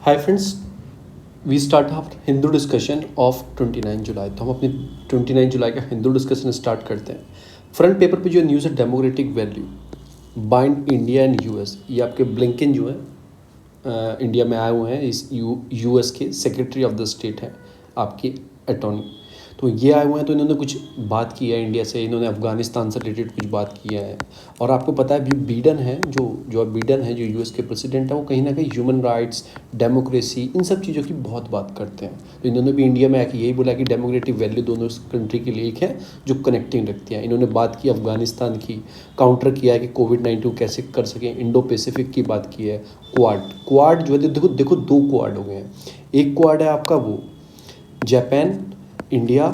Hi friends, we start our Hindu discussion of 29 July. तो हम अपनी 29 जुलाई का हिंदू डिस्कशन स्टार्ट करते हैं। फ्रंट पेपर पे जो न्यूज़ है, democratic value bind India and US. ये आपके ब्लिंकन जो है इंडिया में आए हुए हैं। इस यूएस के सेक्रेटरी ऑफ द स्टेट है आपके अटॉर्नी। तो ये आए हुए हैं, तो इन्होंने कुछ बात की है इंडिया से। इन्होंने अफगानिस्तान से रिलेटेड कुछ बात किया है। और आपको पता है भी बीडन है जो बीडन है, जो यूएस के प्रेसिडेंट है, वो कहीं ना कहीं ह्यूमन राइट्स, डेमोक्रेसी, इन सब चीज़ों की बहुत बात करते हैं। तो इन्होंने भी इंडिया में आके यही बोला कि डेमोक्रेटिक वैल्यू दोनों कंट्री के लिए एक है जो कनेक्टिंग रखती है। इन्होंने बात की अफगानिस्तान की, काउंटर किया है कि कोविड-19 कैसे कर सकें, इंडो पैसिफिक की बात की है। क्वाड जो है, देखो दो क्वाड हो गए हैं। एक क्वाड है आपका वो जापान, इंडिया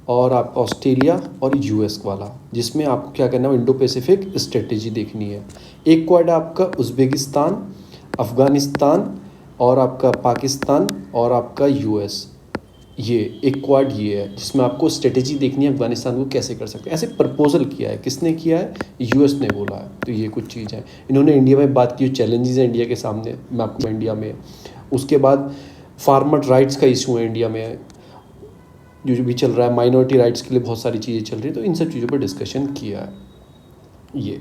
और आप ऑस्ट्रेलिया और यूएस वाला, जिसमें आपको क्या करना है, इंडो पैसिफिक स्ट्रेटेजी देखनी है। एक क्वाड है आपका उज़्बेकिस्तान, अफ़गानिस्तान और आपका पाकिस्तान और आपका यूएस। ये एक क्वाड ये है जिसमें आपको स्ट्रेटेजी देखनी है अफगानिस्तान को कैसे कर सकते हैं। ऐसे प्रपोजल किया है। किसने किया है? यूएस ने बोला है। तो ये कुछ चीज़ है। इन्होंने इंडिया में बात की, चैलेंजेस हैं इंडिया के सामने, मैं आपको इंडिया में। उसके बाद फार्मर राइट्स का इशू है इंडिया में, जो भी चल रहा है, माइनॉरिटी राइट्स के लिए बहुत सारी चीज़ें चल रही हैं। तो इन सब चीज़ों पर डिस्कशन किया है। ये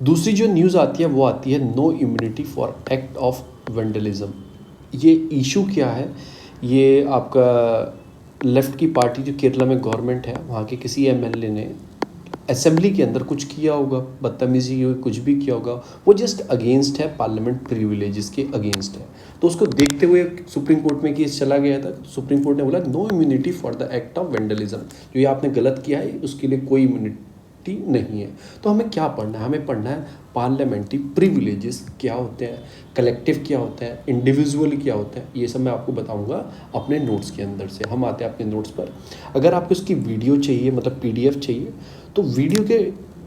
दूसरी जो न्यूज़ आती है वो आती है no immunity for act of vandalism. ये इशू क्या है? ये आपका लेफ़्ट की पार्टी जो केरला में गवर्नमेंट है, वहाँ के किसी एमएलए ने असेंबली के अंदर कुछ किया होगा, बदतमीजी हुई, कुछ भी किया होगा। वो जस्ट अगेंस्ट है, पार्लियामेंट प्रिविलेजेस के अगेंस्ट है। तो उसको देखते हुए सुप्रीम कोर्ट में केस चला गया था। सुप्रीम कोर्ट ने बोला no immunity for the act of vandalism. जो ये आपने गलत किया है उसके लिए कोई इम्यूनिटी नहीं है। तो हमें क्या पढ़ना है? हमें पढ़ना है पार्लियामेंट्री प्रिविलेजेस क्या होते हैं, कलेक्टिव क्या होते हैं, इंडिविजुअल क्या होते हैं। ये सब मैं आपको बताऊंगा अपने नोट्स के अंदर से। हम आते हैं अपने नोट्स पर। अगर आपको इसकी वीडियो चाहिए, मतलब पीडीएफ चाहिए, तो वीडियो के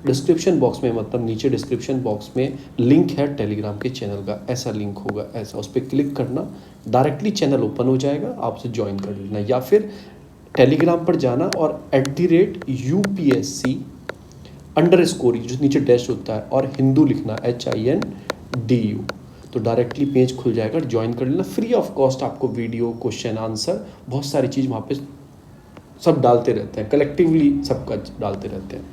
डिस्क्रिप्शन बॉक्स में, मतलब नीचे डिस्क्रिप्शन बॉक्स में लिंक है टेलीग्राम के चैनल का। ऐसा लिंक होगा, ऐसा उस पर क्लिक करना, डायरेक्टली चैनल ओपन हो जाएगा, आपसे ज्वाइन कर लेना। या फिर टेलीग्राम पर जाना और @UPSC _ जो नीचे डैश होता है और हिंदू लिखना, HINDU। तो डायरेक्टली पेज खुल जाएगा, ज्वाइन कर लेना। फ्री ऑफ कॉस्ट आपको वीडियो, क्वेश्चन आंसर, बहुत सारी चीज़ वहाँ पे सब डालते रहते हैं, कलेक्टिवली सबका डालते रहते हैं।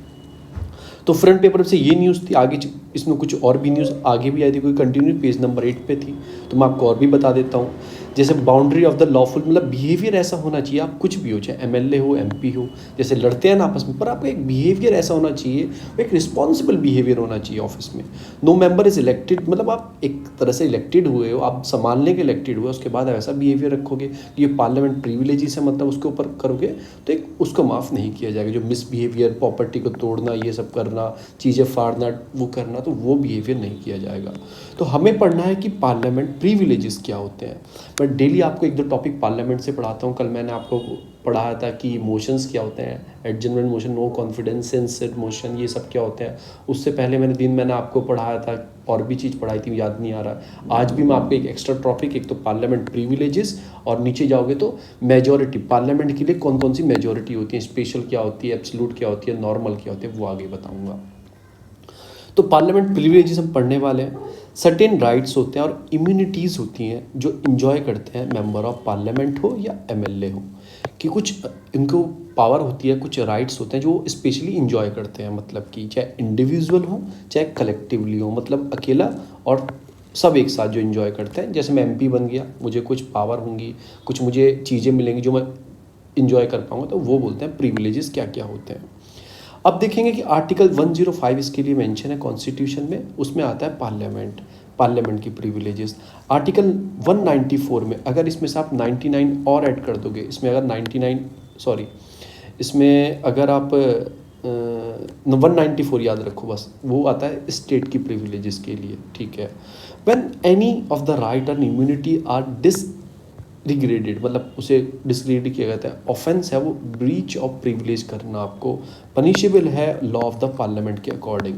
तो फ्रंट पेपर से ये न्यूज़ थी। आगे इसमें कुछ और भी न्यूज़ आगे भी आई थी, कोई कंटिन्यू पेज नंबर 8 पे थी। तो मैं आपको और भी बता देता हूँ। जैसे बाउंड्री ऑफ द लॉफुल, मतलब बिहेवियर ऐसा होना चाहिए, आप कुछ भी हो, चाहे एमएलए हो, एमपी हो, जैसे लड़ते हैं ना आपस में, पर आपका एक बिहेवियर ऐसा होना चाहिए, वो एक रिस्पॉन्सिबल बिहेवियर होना चाहिए ऑफिस में। नो मेंबर इज इलेक्टेड, मतलब आप एक तरह से इलेक्टेड हुए हो, आप संभालने के इलेक्टेड हुए, उसके बाद ऐसा बिहेवियर रखोगे कि ये पार्लियामेंट प्रिविलेज है, मतलब उसके ऊपर करोगे तो एक उसको माफ़ नहीं किया जाएगा। जो मिसबिहेवियर, प्रॉपर्टी को तोड़ना, ये सब करना, चीज़ें फाड़ना, वो करना, तो वो बिहेवियर नहीं किया जाएगा। तो हमें पढ़ना है कि पार्लियामेंट प्रिविलेजेस क्या होते हैं। मैं डेली आपको 1-2 टॉपिक पार्लियामेंट से पढ़ाता हूँ। कल मैंने आपको पढ़ाया था कि मोशंस क्या होते हैं, adjournment motion, no confidence, censure motion, ये सब क्या होते हैं। उससे पहले मैंने आपको पढ़ाया था, और भी चीज़ पढ़ाई थी, याद नहीं आ रहा। आज भी मैं आपको एक एक्स्ट्रा टॉपिक, एक तो पार्लियामेंट प्रिविलेजेस, और नीचे जाओगे तो मेजॉरिटी, पार्लियामेंट के लिए कौन कौन सी मेजॉरिटी होती है, स्पेशल क्या होती है, एब्सोल्यूट क्या होती है, नॉर्मल क्या होती है, वो आगे बताऊँगा। तो पार्लियामेंट प्रिविलेजेस हम पढ़ने वाले हैं। सर्टेन राइट्स होते हैं और इम्यूनिटीज़ होती हैं जो इंजॉय करते हैं मेंबर ऑफ पार्लियामेंट हो या एमएलए हो, कि कुछ इनको पावर होती है, कुछ राइट्स होते हैं जो स्पेशली इंजॉय करते हैं। मतलब कि चाहे इंडिविजुअल हो, चाहे कलेक्टिवली हो, मतलब अकेला और सब एक साथ जो इंजॉय करते हैं। जैसे मैं एमपी बन गया, मुझे कुछ पावर होंगी, कुछ मुझे चीज़ें मिलेंगी जो मैं इंजॉय कर पाऊँगा, तो वो बोलते हैं प्रिविलेजेस क्या क्या होते हैं। अब देखेंगे कि आर्टिकल 105 इसके लिए मेंशन है कॉन्स्टिट्यूशन में, उसमें आता है पार्लियामेंट की प्रिविलेजेस। आर्टिकल 194 में अगर इसमें से आप 99 और ऐड कर दोगे, इसमें अगर 194 याद रखो बस, वो आता है स्टेट की प्रिविलेजेस के लिए, ठीक है। When any of the right and immunity are degraded, मतलब उसे डिसग्रेड किया जाता है, ऑफेंस है वो ब्रीच ऑफ प्रिविलेज करना, आपको पनिशेबल है लॉ ऑफ द पार्लियामेंट के अकॉर्डिंग।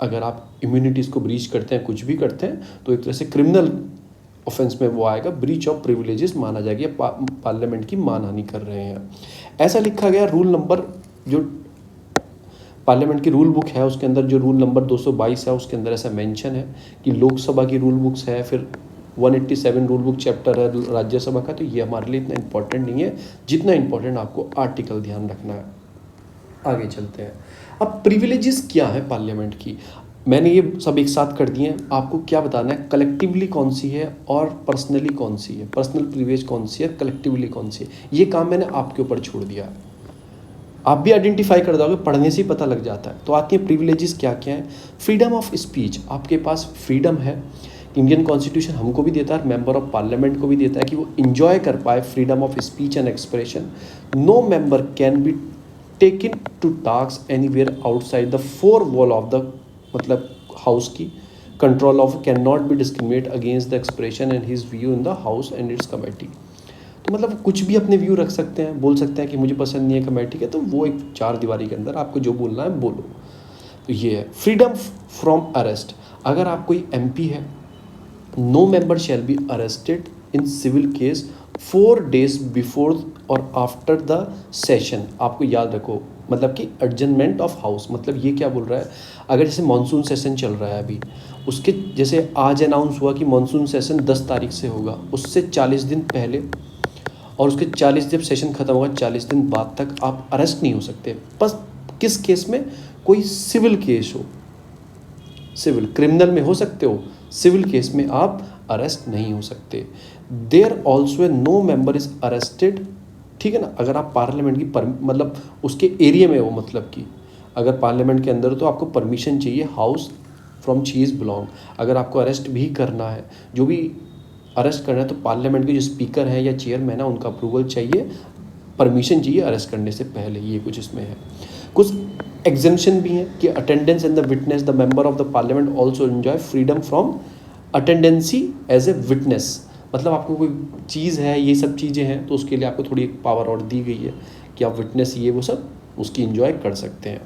अगर आप इम्यूनिटीज़ को ब्रीच करते हैं, कुछ भी करते हैं, तो एक तरह से क्रिमिनल ऑफेंस में वो आएगा, ब्रीच ऑफ प्रिविलेजेस माना जाएगा, पार्लियामेंट की मानहानि कर रहे हैं। ऐसा लिखा गया रूल नंबर, जो पार्लियामेंट की रूल बुक है उसके अंदर जो रूल नंबर 222 है, उसके अंदर ऐसा मेंशन है कि लोकसभा की रूल बुक्स है, फिर 187 रूल बुक चैप्टर है राज्यसभा का, तो ये हमारे लिए इतना इंपॉर्टेंट नहीं है जितना इंपॉर्टेंट आपको आर्टिकल ध्यान रखना है। आगे चलते हैं। अब प्रिविलेजेस क्या है पार्लियामेंट की, मैंने ये सब एक साथ कर दिए हैं। आपको क्या बताना है, कलेक्टिवली कौन सी है और पर्सनली कौन सी है, पर्सनल प्रिविलेज कौन सी है, कलेक्टिवली कौन सी है, ये काम मैंने आपके ऊपर छोड़ दिया है। आप भी आइडेंटिफाई कर दोगे, पढ़ने से ही पता लग जाता है। तो आती है प्रिविलेजेस क्या क्या है। फ्रीडम ऑफ स्पीच, आपके पास फ्रीडम है, इंडियन कॉन्स्टिट्यूशन हमको भी देता है, मेंबर ऑफ पार्लियामेंट को भी देता है कि वो इंजॉय कर पाए freedom of speech and expression. No member can be taken to task anywhere outside the four wall of the, मतलब हाउस की, control of can not be discriminate against the expression and his view in the house and its committee. तो मतलब कुछ भी अपने view रख सकते हैं, बोल सकते हैं कि मुझे पसंद नहीं है कमेटी के, तो वो एक चार दीवारी के अंदर आपको जो बोलना है बोलो। तो ये है फ्रीडम फ्रॉम अरेस्ट, अगर आप कोई एमपी है, no member shall be arrested in civil case 4 days before और आफ्टर द सेशन। आपको याद रखो, मतलब कि एडजर्नमेंट ऑफ हाउस, मतलब ये क्या बोल रहा है, अगर जैसे मानसून सेशन चल रहा है अभी, उसके जैसे आज अनाउंस हुआ कि मानसून सेशन 10 तारीख से होगा, उससे 40 दिन पहले और उसके 40 जब सेशन खत्म होगा 40 दिन बाद तक आप अरेस्ट नहीं हो सकते। बस किस केस में, कोई सिविल केस हो, सिविल, क्रिमिनल में हो सकते हो, सिविल केस में आप अरेस्ट नहीं हो सकते। There also no member is arrested, ठीक है ना, अगर आप पार्लियामेंट की मतलब उसके एरिया में हो, मतलब कि अगर पार्लियामेंट के अंदर हो तो आपको परमिशन चाहिए हाउस फ्रॉम चीज बिलोंग। अगर आपको अरेस्ट भी करना है, जो भी अरेस्ट करना है, तो पार्लियामेंट के जो स्पीकर हैं या चेयरमैन है उनका अप्रूवल चाहिए, परमिशन चाहिए अरेस्ट करने से पहले। ये कुछ इसमें है। कुछ एग्जेम्पशन भी हैं कि attendance and the witness, the member of the Parliament also enjoy freedom from attendancy as a witness, मतलब आपको कोई चीज़ है, ये सब चीज़ें हैं, तो उसके लिए आपको थोड़ी एक पावर और दी गई है कि आप विटनेस ये वो सब उसकी एंजॉय कर सकते हैं।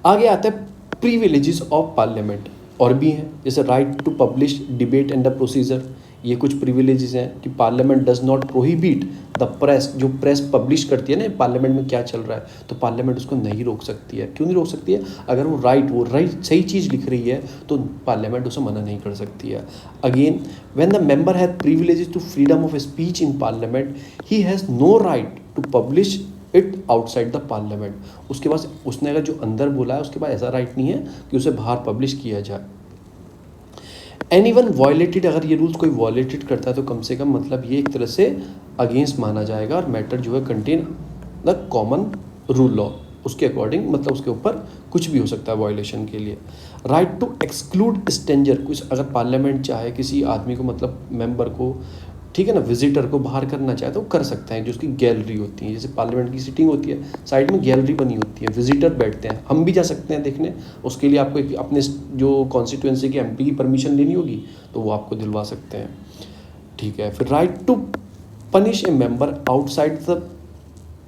आगे आता है प्रिविलेजेस ऑफ पार्लियामेंट, और भी हैं, जैसे right to publish debate and the procedure, ये कुछ प्रिविलेजेस हैं कि Parliament does not prohibit the press, जो प्रेस पब्लिश करती है ना पार्लियामेंट में क्या चल रहा है, तो पार्लियामेंट उसको नहीं रोक सकती है। क्यों नहीं रोक सकती है, अगर वो राइट सही चीज़ लिख रही है तो पार्लियामेंट उसे मना नहीं कर सकती है। Again when the member has privileges to freedom of speech in Parliament, he has no right to publish it outside the Parliament, उसके पास, उसने अगर जो अंदर बोला है उसके पास ऐसा राइट नहीं है कि उसे बाहर पब्लिश किया जाए। एनीवन वॉयलेटेड, अगर ये रूल्स कोई वॉयलेटेड करता है तो कम से कम मतलब ये एक तरह से अगेंस्ट माना जाएगा, और मैटर जो है contain the common rule law, उसके अकॉर्डिंग मतलब उसके ऊपर कुछ भी हो सकता है वॉयलेशन के लिए। राइट टू एक्सक्लूड स्ट्रेंजर, कुछ अगर पार्लियामेंट चाहे किसी आदमी को, मतलब मेंबर को, ठीक है ना, विजिटर को बाहर करना चाहे तो कर सकते हैं, जो उसकी गैलरी होती है, जैसे पार्लियामेंट की सीटिंग होती है, साइड में गैलरी बनी होती है, विजिटर बैठते हैं, हम भी जा सकते हैं देखने, उसके लिए आपको अपने जो कॉन्स्टिट्यूएंसी के एमपी की परमिशन लेनी होगी तो वो आपको दिलवा सकते हैं, ठीक है। फिर right to punish a member outside the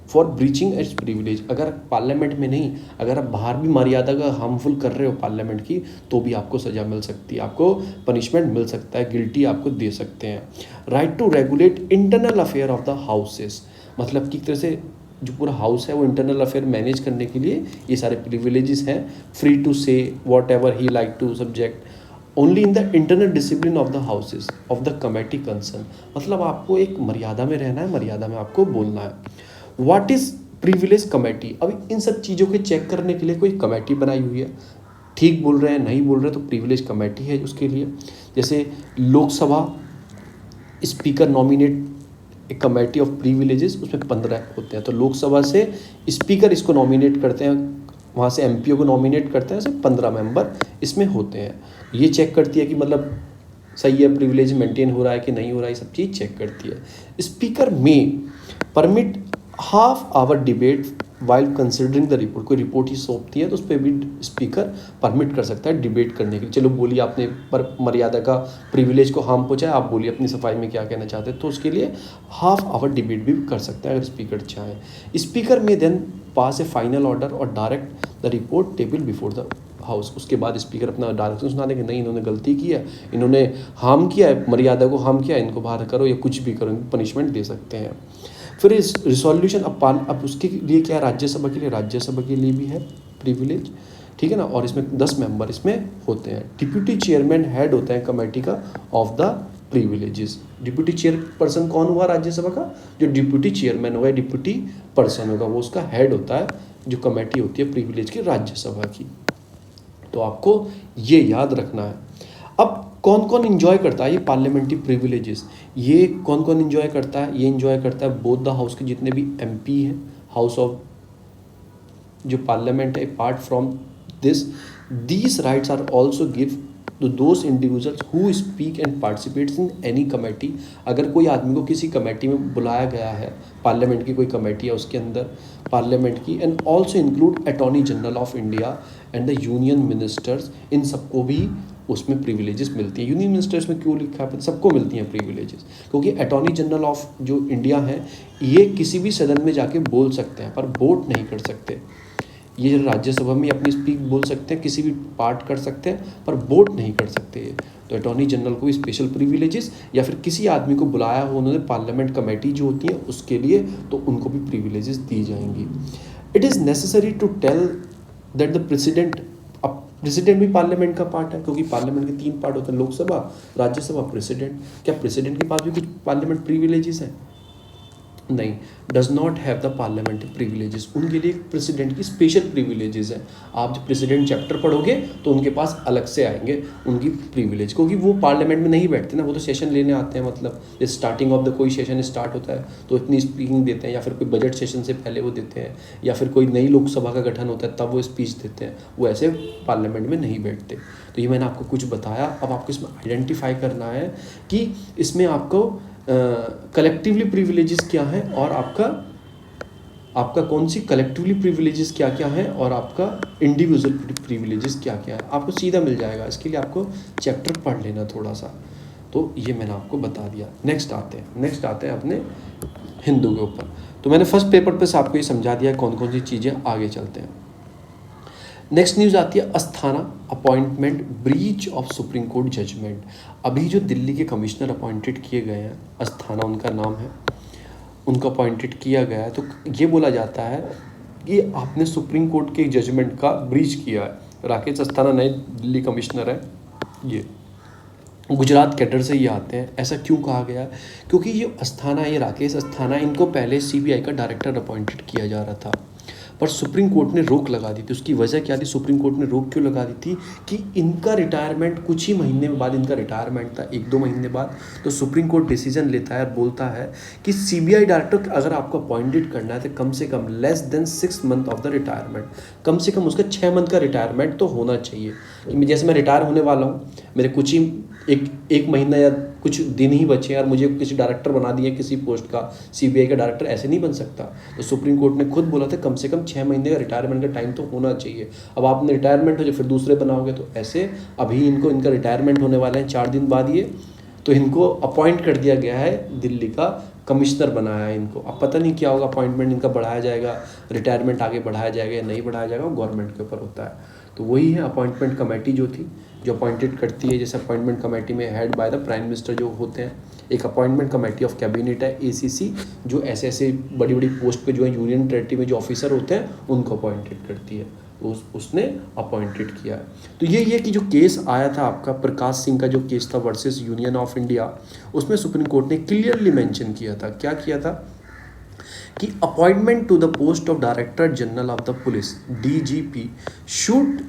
for breaching its privilege, अगर पार्लियामेंट में नहीं, अगर आप बाहर भी मर्यादा का हार्मफुल कर रहे हो पार्लियामेंट की, तो भी आपको सज़ा मिल सकती है, आपको पनिशमेंट मिल सकता है, गिल्टी आपको दे सकते हैं। Right to regulate internal affair of the houses, मतलब कि एक तरह से जो पूरा हाउस है वो इंटरनल अफेयर मैनेज करने के लिए ये सारे प्रिविलेजेस हैं। Free to say whatever he like to subject only in the internal discipline of the houses of the committee concern, मतलब आपको एक मर्यादा में रहना है, मर्यादा में आपको बोलना है। व्हाट इज प्रिविलेज कमेटी, अब इन सब चीज़ों के चेक करने के लिए कोई कमेटी बनाई हुई है, ठीक बोल रहे हैं नहीं बोल रहे, तो प्रिविलेज कमेटी है उसके लिए। जैसे लोकसभा स्पीकर नॉमिनेट एक कमेटी ऑफ प्रिविलेजेस, उसमें 15 होते हैं, तो लोकसभा से स्पीकर इसको नॉमिनेट करते हैं, वहाँ से एमपीओ को नॉमिनेट करते हैं, सिर्फ 15 मेंबर इसमें होते हैं। ये चेक करती है कि मतलब सही है, प्रिविलेज मेंटेन हो रहा है कि नहीं हो रहा है, ये सब चीज़ चेक करती है। स्पीकर में permit half hour debate while considering the report, कोई रिपोर्ट ही सौंपती है तो उस पर भी स्पीकर परमिट कर सकता है डिबेट करने के लिए। चलो बोलिए, आपने पर मर्यादा का प्रिविलेज को हार्म पहुंचाया, आप बोलिए अपनी सफाई में क्या कहना चाहते हैं, तो उसके लिए हाफ आवर डिबेट भी कर सकता है अगर स्पीकर चाहे। स्पीकर में then pass a final order और direct the report table before the house, उसके बाद स्पीकर अपना डायरेक्शन सुना देंगे, नहीं इन्होंने गलती की है, इन्होंने हार्म किया है, मर्यादा को हार्म किया है, इनको बाहर करो या कुछ भी करो, पनिशमेंट दे सकते हैं। फिर इस रिसोल्यूशन अब उसके लिए क्या है, राज्यसभा के लिए, राज्यसभा के लिए भी है प्रिविलेज, ठीक है ना, और इसमें 10 मेंबर इसमें होते हैं। डिप्यूटी चेयरमैन हेड होते हैं कमेटी का of the privileges. Deputy chairperson कौन हुआ राज्यसभा का? जो डिप्यूटी चेयरमैन होगा, डिप्यूटी पर्सन होगा, वो उसका हेड होता है, जो कमेटी होती है प्रिविलेज की राज्यसभा की। तो आपको ये याद रखना है। अब कौन कौन इंजॉय करता है ये पार्लियामेंट्री प्रिविलेजेस? ये कौन कौन इंजॉय करता है? ये इंजॉय करता है बोथ द हाउस के जितने भी एमपी हैं, हाउस ऑफ जो पार्लियामेंट है। Apart from this, these rights are also give to those individuals who speak and participates in any committee. अगर कोई आदमी को किसी कमेटी में बुलाया गया है, पार्लियामेंट की कोई कमेटी है उसके अंदर पार्लियामेंट की, and also include attorney general of India and the union ministers, इन सबको भी उसमें प्रिविलेजेस मिलती हैं। यूनियन मिनिस्टर्स में क्यों लिखा है? सबको मिलती हैं प्रिविलेजेस, क्योंकि अटॉर्नी जनरल ऑफ जो इंडिया है ये किसी भी सदन में जाके बोल सकते हैं पर वोट नहीं कर सकते। ये राज्यसभा में अपनी स्पीच बोल सकते हैं, किसी भी पार्ट कर सकते हैं पर वोट नहीं कर सकते ये। तो अटॉर्नी जनरल को भी स्पेशल प्रिविलेजेस, या फिर किसी आदमी को बुलाया हो उन्होंने पार्लियामेंट कमेटी जो होती है उसके लिए, तो उनको भी प्रिविलेजेस दी जाएंगी। It is necessary to tell that the president, अब प्रेसिडेंट भी पार्लियामेंट का पार्ट है, क्योंकि पार्लियामेंट के 3 पार्ट होते हैं, लोकसभा, राज्यसभा, प्रेसिडेंट। क्या प्रेसिडेंट के पास भी कुछ पार्लियामेंट प्रिविलेजेस हैं? नहीं, does not have the parliamentary privileges. उनके लिए प्रेसिडेंट की स्पेशल प्रिविलेजेस हैं। आप जब प्रेसिडेंट चैप्टर पढ़ोगे तो उनके पास अलग से आएंगे उनकी प्रिविलेज, क्योंकि वो पार्लियामेंट में नहीं बैठते ना, वो तो सेशन लेने आते हैं। मतलब स्टार्टिंग ऑफ द कोई सेशन स्टार्ट होता है तो इतनी स्पीकिंग देते हैं, या फिर कोई बजट सेशन से पहले वो देते हैं, या फिर कोई नई लोकसभा का गठन होता है तब वो स्पीच देते हैं। वो ऐसे पार्लियामेंट में नहीं बैठते। तो ये मैंने आपको कुछ बताया। अब आपको इसमें आइडेंटिफाई करना है कि इसमें आपको कलेक्टिवली प्रिविलेजेस क्या है, और आपका कौन सी कलेक्टिवली प्रिविलेजेस क्या क्या है, और आपका इंडिविजुअल प्रिविलेजेस क्या क्या है। आपको सीधा मिल जाएगा। इसके लिए आपको चैप्टर पढ़ लेना थोड़ा सा। तो ये मैंने आपको बता दिया। नेक्स्ट आते हैं अपने हिंदू के ऊपर। तो मैंने फर्स्ट पेपर पे से आपको ये समझा दिया कौन कौन सी चीज़ें। आगे चलते हैं। नेक्स्ट न्यूज़ आती है Asthana appointment, breach of supreme court judgment. अभी जो दिल्ली के कमिश्नर अपॉइंटेड किए गए हैं, अस्थाना उनका नाम है, उनको अपॉइंटेड किया गया है। तो ये बोला जाता है कि आपने सुप्रीम कोर्ट के जजमेंट का ब्रीच किया है। राकेश अस्थाना नए दिल्ली कमिश्नर है। ये गुजरात कैडर से ये आते हैं। ऐसा क्यों कहा गया? क्योंकि ये अस्थाना, ये राकेश अस्थाना, इनको पहले सीबीआई का डायरेक्टर अपॉइंटेड किया जा रहा था, पर सुप्रीम कोर्ट ने रोक लगा दी थी। उसकी वजह क्या थी? सुप्रीम कोर्ट ने रोक क्यों लगा दी थी कि इनका रिटायरमेंट कुछ ही महीने बाद, इनका रिटायरमेंट था 1-2 महीने बाद। तो सुप्रीम कोर्ट डिसीजन लेता है और बोलता है कि सीबीआई डायरेक्टर अगर आपको अपॉइंटेड करना है तो कम से कम less than 6 month of the retirement, कम से कम उसका 6 मंथ का रिटायरमेंट तो होना चाहिए। कि जैसे मैं रिटायर होने वाला हूँ, मेरे कुछ ही एक महीना या कुछ दिन ही बचे और मुझे किसी डायरेक्टर बना दिया किसी पोस्ट का, सीबीआई का डायरेक्टर, ऐसे नहीं बन सकता। तो सुप्रीम कोर्ट ने खुद बोला था कम से कम 6 महीने का रिटायरमेंट का टाइम तो होना चाहिए। अब आपने रिटायरमेंट हो जो फिर दूसरे बनाओगे, तो ऐसे अभी इनका रिटायरमेंट होने वाला है 4 दिन बाद ये, तो इनको अपॉइंट कर दिया गया है, दिल्ली का कमिश्नर बनाया है इनको। अब पता नहीं क्या होगा, अपॉइंटमेंट इनका बढ़ाया जाएगा, रिटायरमेंट आगे बढ़ाया जाएगा या नहीं बढ़ाया जाएगा, वो गवर्नमेंट के ऊपर होता है। तो वही है अपॉइंटमेंट कमेटी जो थी, जो अपॉइंटेड करती है। जैसे अपॉइंटमेंट कमेटी में head by the prime minister जो होते हैं, एक अपॉइंटमेंट कमेटी ऑफ कैबिनेट है एसीसी, जो ऐसे ऐसे बड़ी बड़ी पोस्ट पे जो है यूनियन टेरिटरी में जो ऑफिसर होते हैं उनको अपॉइंटेड करती है। तो उसने अपॉइंटेड किया है। तो ये कि जो केस आया था आपका प्रकाश सिंह का जो केस था वर्सेस यूनियन ऑफ इंडिया, उसमें सुप्रीम कोर्ट ने क्लियरली मेंशन किया था, क्या किया था कि appointment to the post of director general of the police DGP should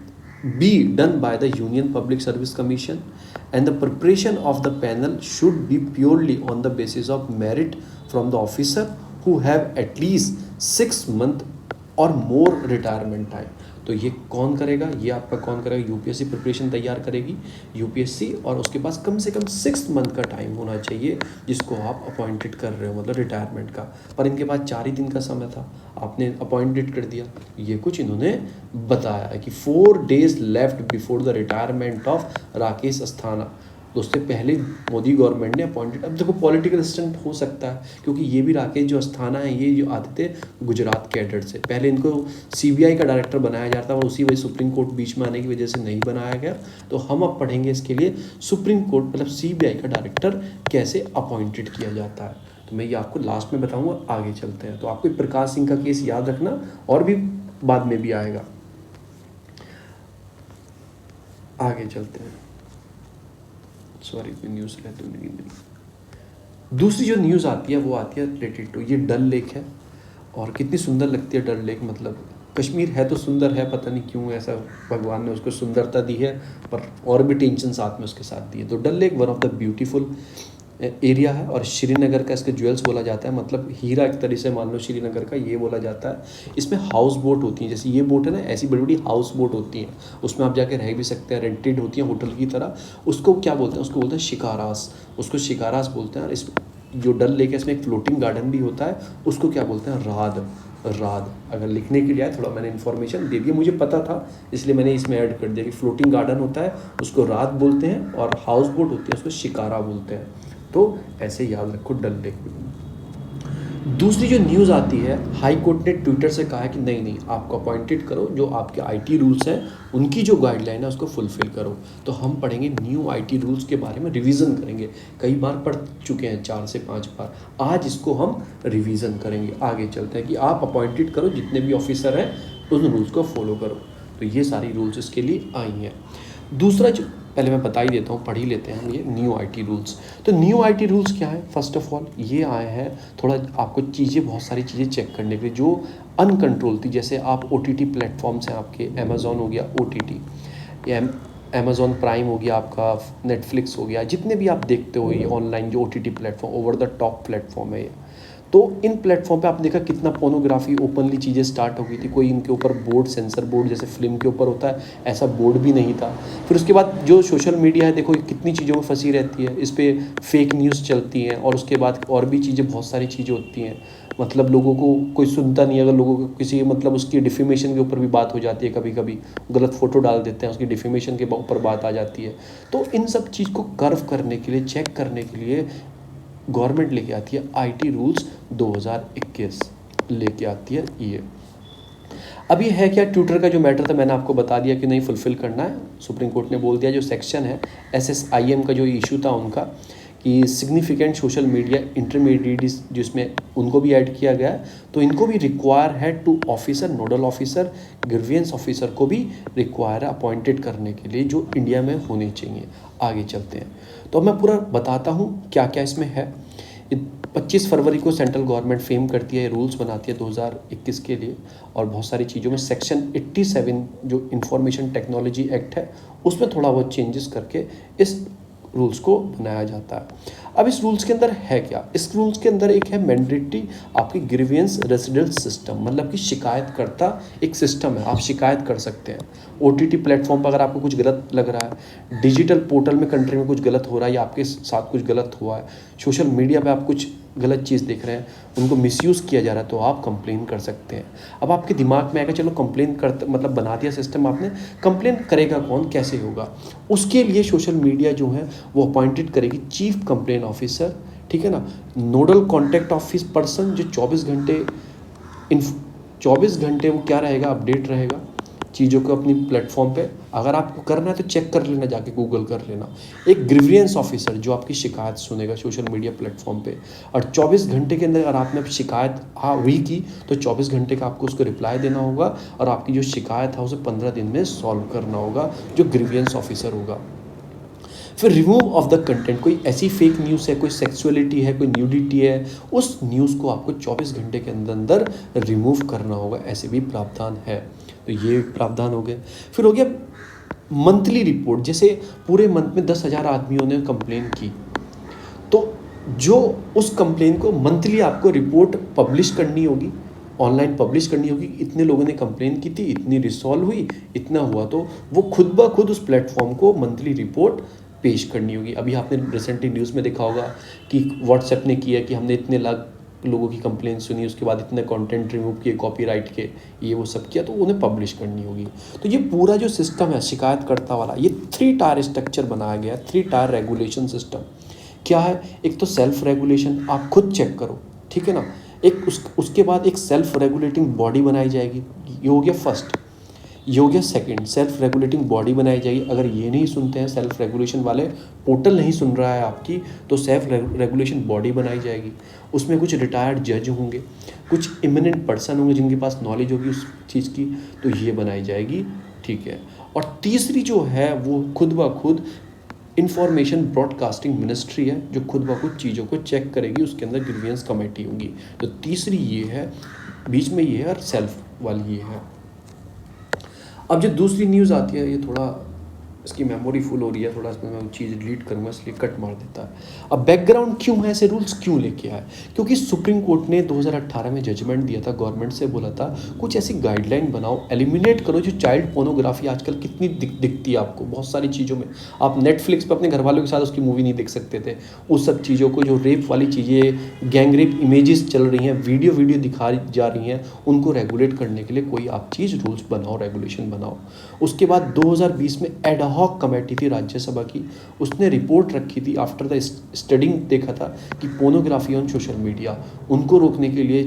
be done by the Union Public Service Commission, and the preparation of the panel should be purely on the basis of merit from the officer who have at least 6 month or more retirement time। तो ये कौन करेगा? ये आपका कौन करेगा? UPSC preparation तैयार करेगी यूपीएससी, और उसके पास कम से कम 6 मंथ का टाइम होना चाहिए जिसको आप अपॉइंटेड कर रहे हो, मतलब रिटायरमेंट का। पर इनके पास 4 ही दिन का समय था, आपने अपॉइंटेड कर दिया। ये कुछ इन्होंने बताया है कि 4 days left before the retirement of Rakesh Asthana. तो उससे पहले मोदी गवर्नमेंट ने अपॉइंटेड। अब देखो पॉलिटिकल असिस्टेंट हो सकता है, क्योंकि ये भी राकेश जो अस्थाना है ये जो आते थे गुजरात कैडर से। पहले इनको सीबीआई का डायरेक्टर बनाया जाता था, और उसी वजह सुप्रीम कोर्ट बीच में आने की वजह से नहीं बनाया गया। तो हम अब पढ़ेंगे इसके लिए सुप्रीम कोर्ट मतलब सीबीआई का डायरेक्टर कैसे अपॉइंटेड किया जाता है। तो मैं ये आपको लास्ट में बताऊँगा। आगे चलते हैं। तो आपको प्रकाश सिंह का केस याद रखना, और भी बाद में भी आएगा। आगे चलते हैं। सॉरी कोई न्यूज़ है तो नहीं मिली। दूसरी जो न्यूज़ आती है वो आती है रिलेटेड टू ये डल लेक है, और कितनी सुंदर लगती है डल लेक। मतलब कश्मीर है तो सुंदर है, पता नहीं क्यों ऐसा भगवान ने उसको सुंदरता दी है, पर और भी टेंशन साथ में उसके साथ दिए। तो Dal lake one of the beautiful area है, और श्रीनगर का इसके ज्वेल्स बोला जाता है, मतलब हीरा एक तरह से मान लो श्रीनगर का ये बोला जाता है। इसमें हाउस बोट होती हैं, जैसे ये बोट है ना, ऐसी बड़ी बड़ी हाउस बोट होती हैं, उसमें आप जाके रह भी सकते हैं, रेंटेड होती हैं होटल की तरह। उसको क्या बोलते हैं, उसको बोलते हैं शिकारास, उसको शिकारास बोलते हैं। और इस जो डल लेक है इसमें एक फ्लोटिंग गार्डन भी होता है, उसको क्या बोलते हैं, राद। राद अगर लिखने के लिए आए, थोड़ा मैंने इन्फॉर्मेशन दे दी, मुझे पता था इसलिए मैंने इसमें ऐड कर दिया कि फ्लोटिंग गार्डन होता है उसको रात बोलते हैं, और हाउस बोट होती है उसको शिकारा बोलते हैं। तो ऐसे याद रखो डल लेक। दूसरी जो न्यूज़ आती है, हाई कोर्ट ने ट्विटर से कहा है कि नहीं नहीं, आपको अपॉइंटेड करो, जो आपके आईटी रूल्स हैं उनकी जो गाइडलाइन है उसको फुलफिल करो। तो हम पढ़ेंगे न्यू आईटी रूल्स के बारे में, रिवीजन करेंगे। कई बार पढ़ चुके हैं, 4 से 5 बार, आज इसको हम रिवीजन करेंगे। आगे चलते हैं कि आप अपॉइंटेड करो, जितने भी ऑफिसर हैं उन रूल्स को फॉलो करो। तो ये सारी रूल्स इसके लिए आई हैं। दूसरा जो पहले मैं बता ही देता हूँ, पढ़ ही लेते हैं हम ये न्यू आईटी रूल्स। तो न्यू आईटी रूल्स क्या है, फर्स्ट ऑफ ऑल ये आए हैं थोड़ा आपको चीज़ें, बहुत सारी चीज़ें चेक करने के लिए जो अनकंट्रोल थी। जैसे आप OTT प्लेटफॉर्म्स हैं आपके, अमेज़ॉन हो गया OTT, या अमेज़ॉन प्राइम हो गया आपका, नेटफ्लिक्स हो गया, जितने भी आप देखते हो ये ऑनलाइन जो OTT platform, over the top platform है ये। तो इन प्लेटफॉर्म पे आप देखा कितना पोर्नोग्राफी ओपनली चीज़ें स्टार्ट हो गई थी। कोई इनके ऊपर बोर्ड, सेंसर बोर्ड जैसे फिल्म के ऊपर होता है, ऐसा बोर्ड भी नहीं था। फिर उसके बाद जो सोशल मीडिया है, देखो कितनी चीज़ों में फंसी रहती है, इस पर फेक न्यूज़ चलती हैं, और उसके बाद और भी चीज़ें, बहुत सारी चीज़ें होती हैं। मतलब लोगों को कोई सुनता नहीं, अगर लोगों को किसी मतलब उसकी डिफेमेशन के ऊपर भी बात हो जाती है, कभी कभी गलत फ़ोटो डाल देते हैं, उसकी डिफेमेशन के ऊपर बात आ जाती है। तो इन सब चीज़ को कर्व करने के लिए, चेक करने के लिए गवर्नमेंट लेके आती है आईटी रूल्स 2021 लेके आती है ये। अब ये है क्या, ट्विटर का जो मैटर था मैंने आपको बता दिया कि नहीं फुलफिल करना है, सुप्रीम कोर्ट ने बोल दिया। जो सेक्शन है SSIM का जो इशू था उनका, कि सिग्निफिकेंट सोशल मीडिया इंटरमीडिएट्स जिसमें उनको भी ऐड किया गया है, तो इनको भी रिक्वायर है to officer, nodal officer, grievance officer को भी रिक्वायर है अपॉइंटेड करने के लिए, जो इंडिया में होने चाहिए। आगे चलते हैं तो मैं पूरा बताता हूँ क्या क्या इसमें है। 25 फरवरी को सेंट्रल गवर्नमेंट फेम करती है, रूल्स बनाती है 2021 के लिए, और बहुत सारी चीज़ों में सेक्शन 87 जो इंफॉर्मेशन टेक्नोलॉजी एक्ट है उसमें थोड़ा बहुत चेंजेस करके इस रूल्स को बनाया जाता है। अब इस रूल्स के अंदर है क्या, इस रूल्स के अंदर एक है मैंडेटरी आपकी ग्रीवियंस रेसिडेंस सिस्टम, मतलब कि शिकायतकर्ता एक सिस्टम है, आप शिकायत कर सकते हैं। OTT प्लेटफॉर्म पर अगर आपको कुछ गलत लग रहा है, डिजिटल पोर्टल में कंट्री में कुछ गलत हो रहा है या आपके साथ कुछ गलत हुआ है, सोशल मीडिया पे आप कुछ गलत चीज़ देख रहे हैं, उनको मिसयूज़ किया जा रहा है, तो आप कंप्लेन कर सकते हैं। अब आपके दिमाग में आएगा चलो कंप्लेन करते, मतलब बना दिया सिस्टम आपने, कंप्लेन करेगा कौन, कैसे होगा? उसके लिए सोशल मीडिया जो है वो अपॉइंटेड करेगी चीफ कंप्लेन ऑफिसर, ठीक है ना, नोडल कॉन्टैक्ट ऑफिस पर्सन, जो 24 घंटे वो क्या रहेगा, अपडेट रहेगा चीज़ों को अपनी प्लेटफॉर्म पे। अगर आपको करना है तो चेक कर लेना, जाके गूगल कर लेना। एक ग्रीवियंस ऑफिसर जो आपकी शिकायत सुनेगा सोशल मीडिया प्लेटफॉर्म पे, और 24 घंटे के अंदर अगर आपने शिकायत हुई की तो 24 घंटे का आपको उसको रिप्लाई देना होगा, और आपकी जो शिकायत है उसे 15 दिन में सॉल्व करना होगा, जो ग्रीवियंस ऑफिसर होगा। फिर रिमूव ऑफ द कंटेंट, कोई ऐसी फेक न्यूज़ है, कोई सेक्सुअलिटी है, कोई न्यूडिटी है, उस न्यूज़ को आपको 24 घंटे के अंदर अंदर रिमूव करना होगा, ऐसे भी प्रावधान है। तो ये प्रावधान हो गए। फिर हो गया मंथली रिपोर्ट, जैसे पूरे मंथ में 10,000 आदमियों ने कंप्लेन की, तो जो उस कंप्लेन को मंथली आपको रिपोर्ट पब्लिश करनी होगी, ऑनलाइन पब्लिश करनी होगी। इतने लोगों ने कंप्लेन की थी, इतनी रिसॉल्व हुई, इतना हुआ, तो वो खुद ब खुद उस प्लेटफॉर्म को मंथली रिपोर्ट पेश करनी होगी। अभी आपने रिसेंटली न्यूज़ में देखा होगा कि व्हाट्सएप ने किया कि हमने इतने लाख लोगों की कंप्लेन सुनी, उसके बाद इतने कंटेंट रिमूव किए, कॉपीराइट के, ये वो सब किया, तो उन्हें पब्लिश करनी होगी। तो ये पूरा जो सिस्टम है शिकायतकर्ता वाला, ये 3 टायर स्ट्रक्चर बनाया गया है, 3 टायर रेगुलेशन सिस्टम। क्या है, एक तो सेल्फ रेगुलेशन, आप खुद चेक करो, ठीक है ना। एक उसके बाद एक सेल्फ रेगुलेटिंग बॉडी बनाई जाएगी, ये हो गया फर्स्ट। ये हो गया सेकंड, सेल्फ रेगुलेटिंग बॉडी बनाई जाएगी। अगर ये नहीं सुनते हैं, सेल्फ रेगुलेशन वाले पोर्टल नहीं सुन रहा है आपकी, तो सेल्फ रेगुलेशन बॉडी बनाई जाएगी। उसमें कुछ रिटायर्ड जज होंगे, कुछ इमिनेंट पर्सन होंगे जिनके पास नॉलेज होगी उस चीज़ की, तो ये बनाई जाएगी, ठीक है। और तीसरी जो है वो खुद ब खुद इंफॉर्मेशन ब्रॉडकास्टिंग मिनिस्ट्री है जो खुद ब खुद चीज़ों को चेक करेगी, उसके अंदर ग्रीवियंस कमेटी होगी। तो तीसरी ये है, बीच में ये है, और सेल्फ वाली ये है। अब जो दूसरी न्यूज़ आती है, ये थोड़ा इसकी मेमोरी फुल हो रही है, थोड़ा इसमें मैं चीज़ डिलीट करूँगा इसलिए कट मार देता है। अब बैकग्राउंड क्यों है, ऐसे रूल्स क्यों लेके आए? क्योंकि सुप्रीम कोर्ट ने 2018 में जजमेंट दिया था, गवर्नमेंट से बोला था कुछ ऐसी गाइडलाइन बनाओ, एलिमिनेट करो जो चाइल्ड पोर्नोग्राफी आजकल कितनी दिखती है आपको बहुत सारी चीज़ों में। आप नेटफ्लिक्स पर अपने घर वालों के साथ उसकी मूवी नहीं देख सकते थे, उस सब चीज़ों को, जो रेप वाली चीज़ें, गैंग रेप इमेजेस चल रही हैं, वीडियो दिखाई जा रही हैं, उनको रेगुलेट करने के लिए कोई आप चीज़ रूल्स बनाओ, रेगुलेशन बनाओ। उसके बाद 2020 में एडहॉक कमेटी थी राज्यसभा की, उसने रिपोर्ट रखी थी आफ्टर द स्टडिंग, देखा था कि पोर्नोग्राफी ऑन सोशल मीडिया, उनको रोकने के लिए।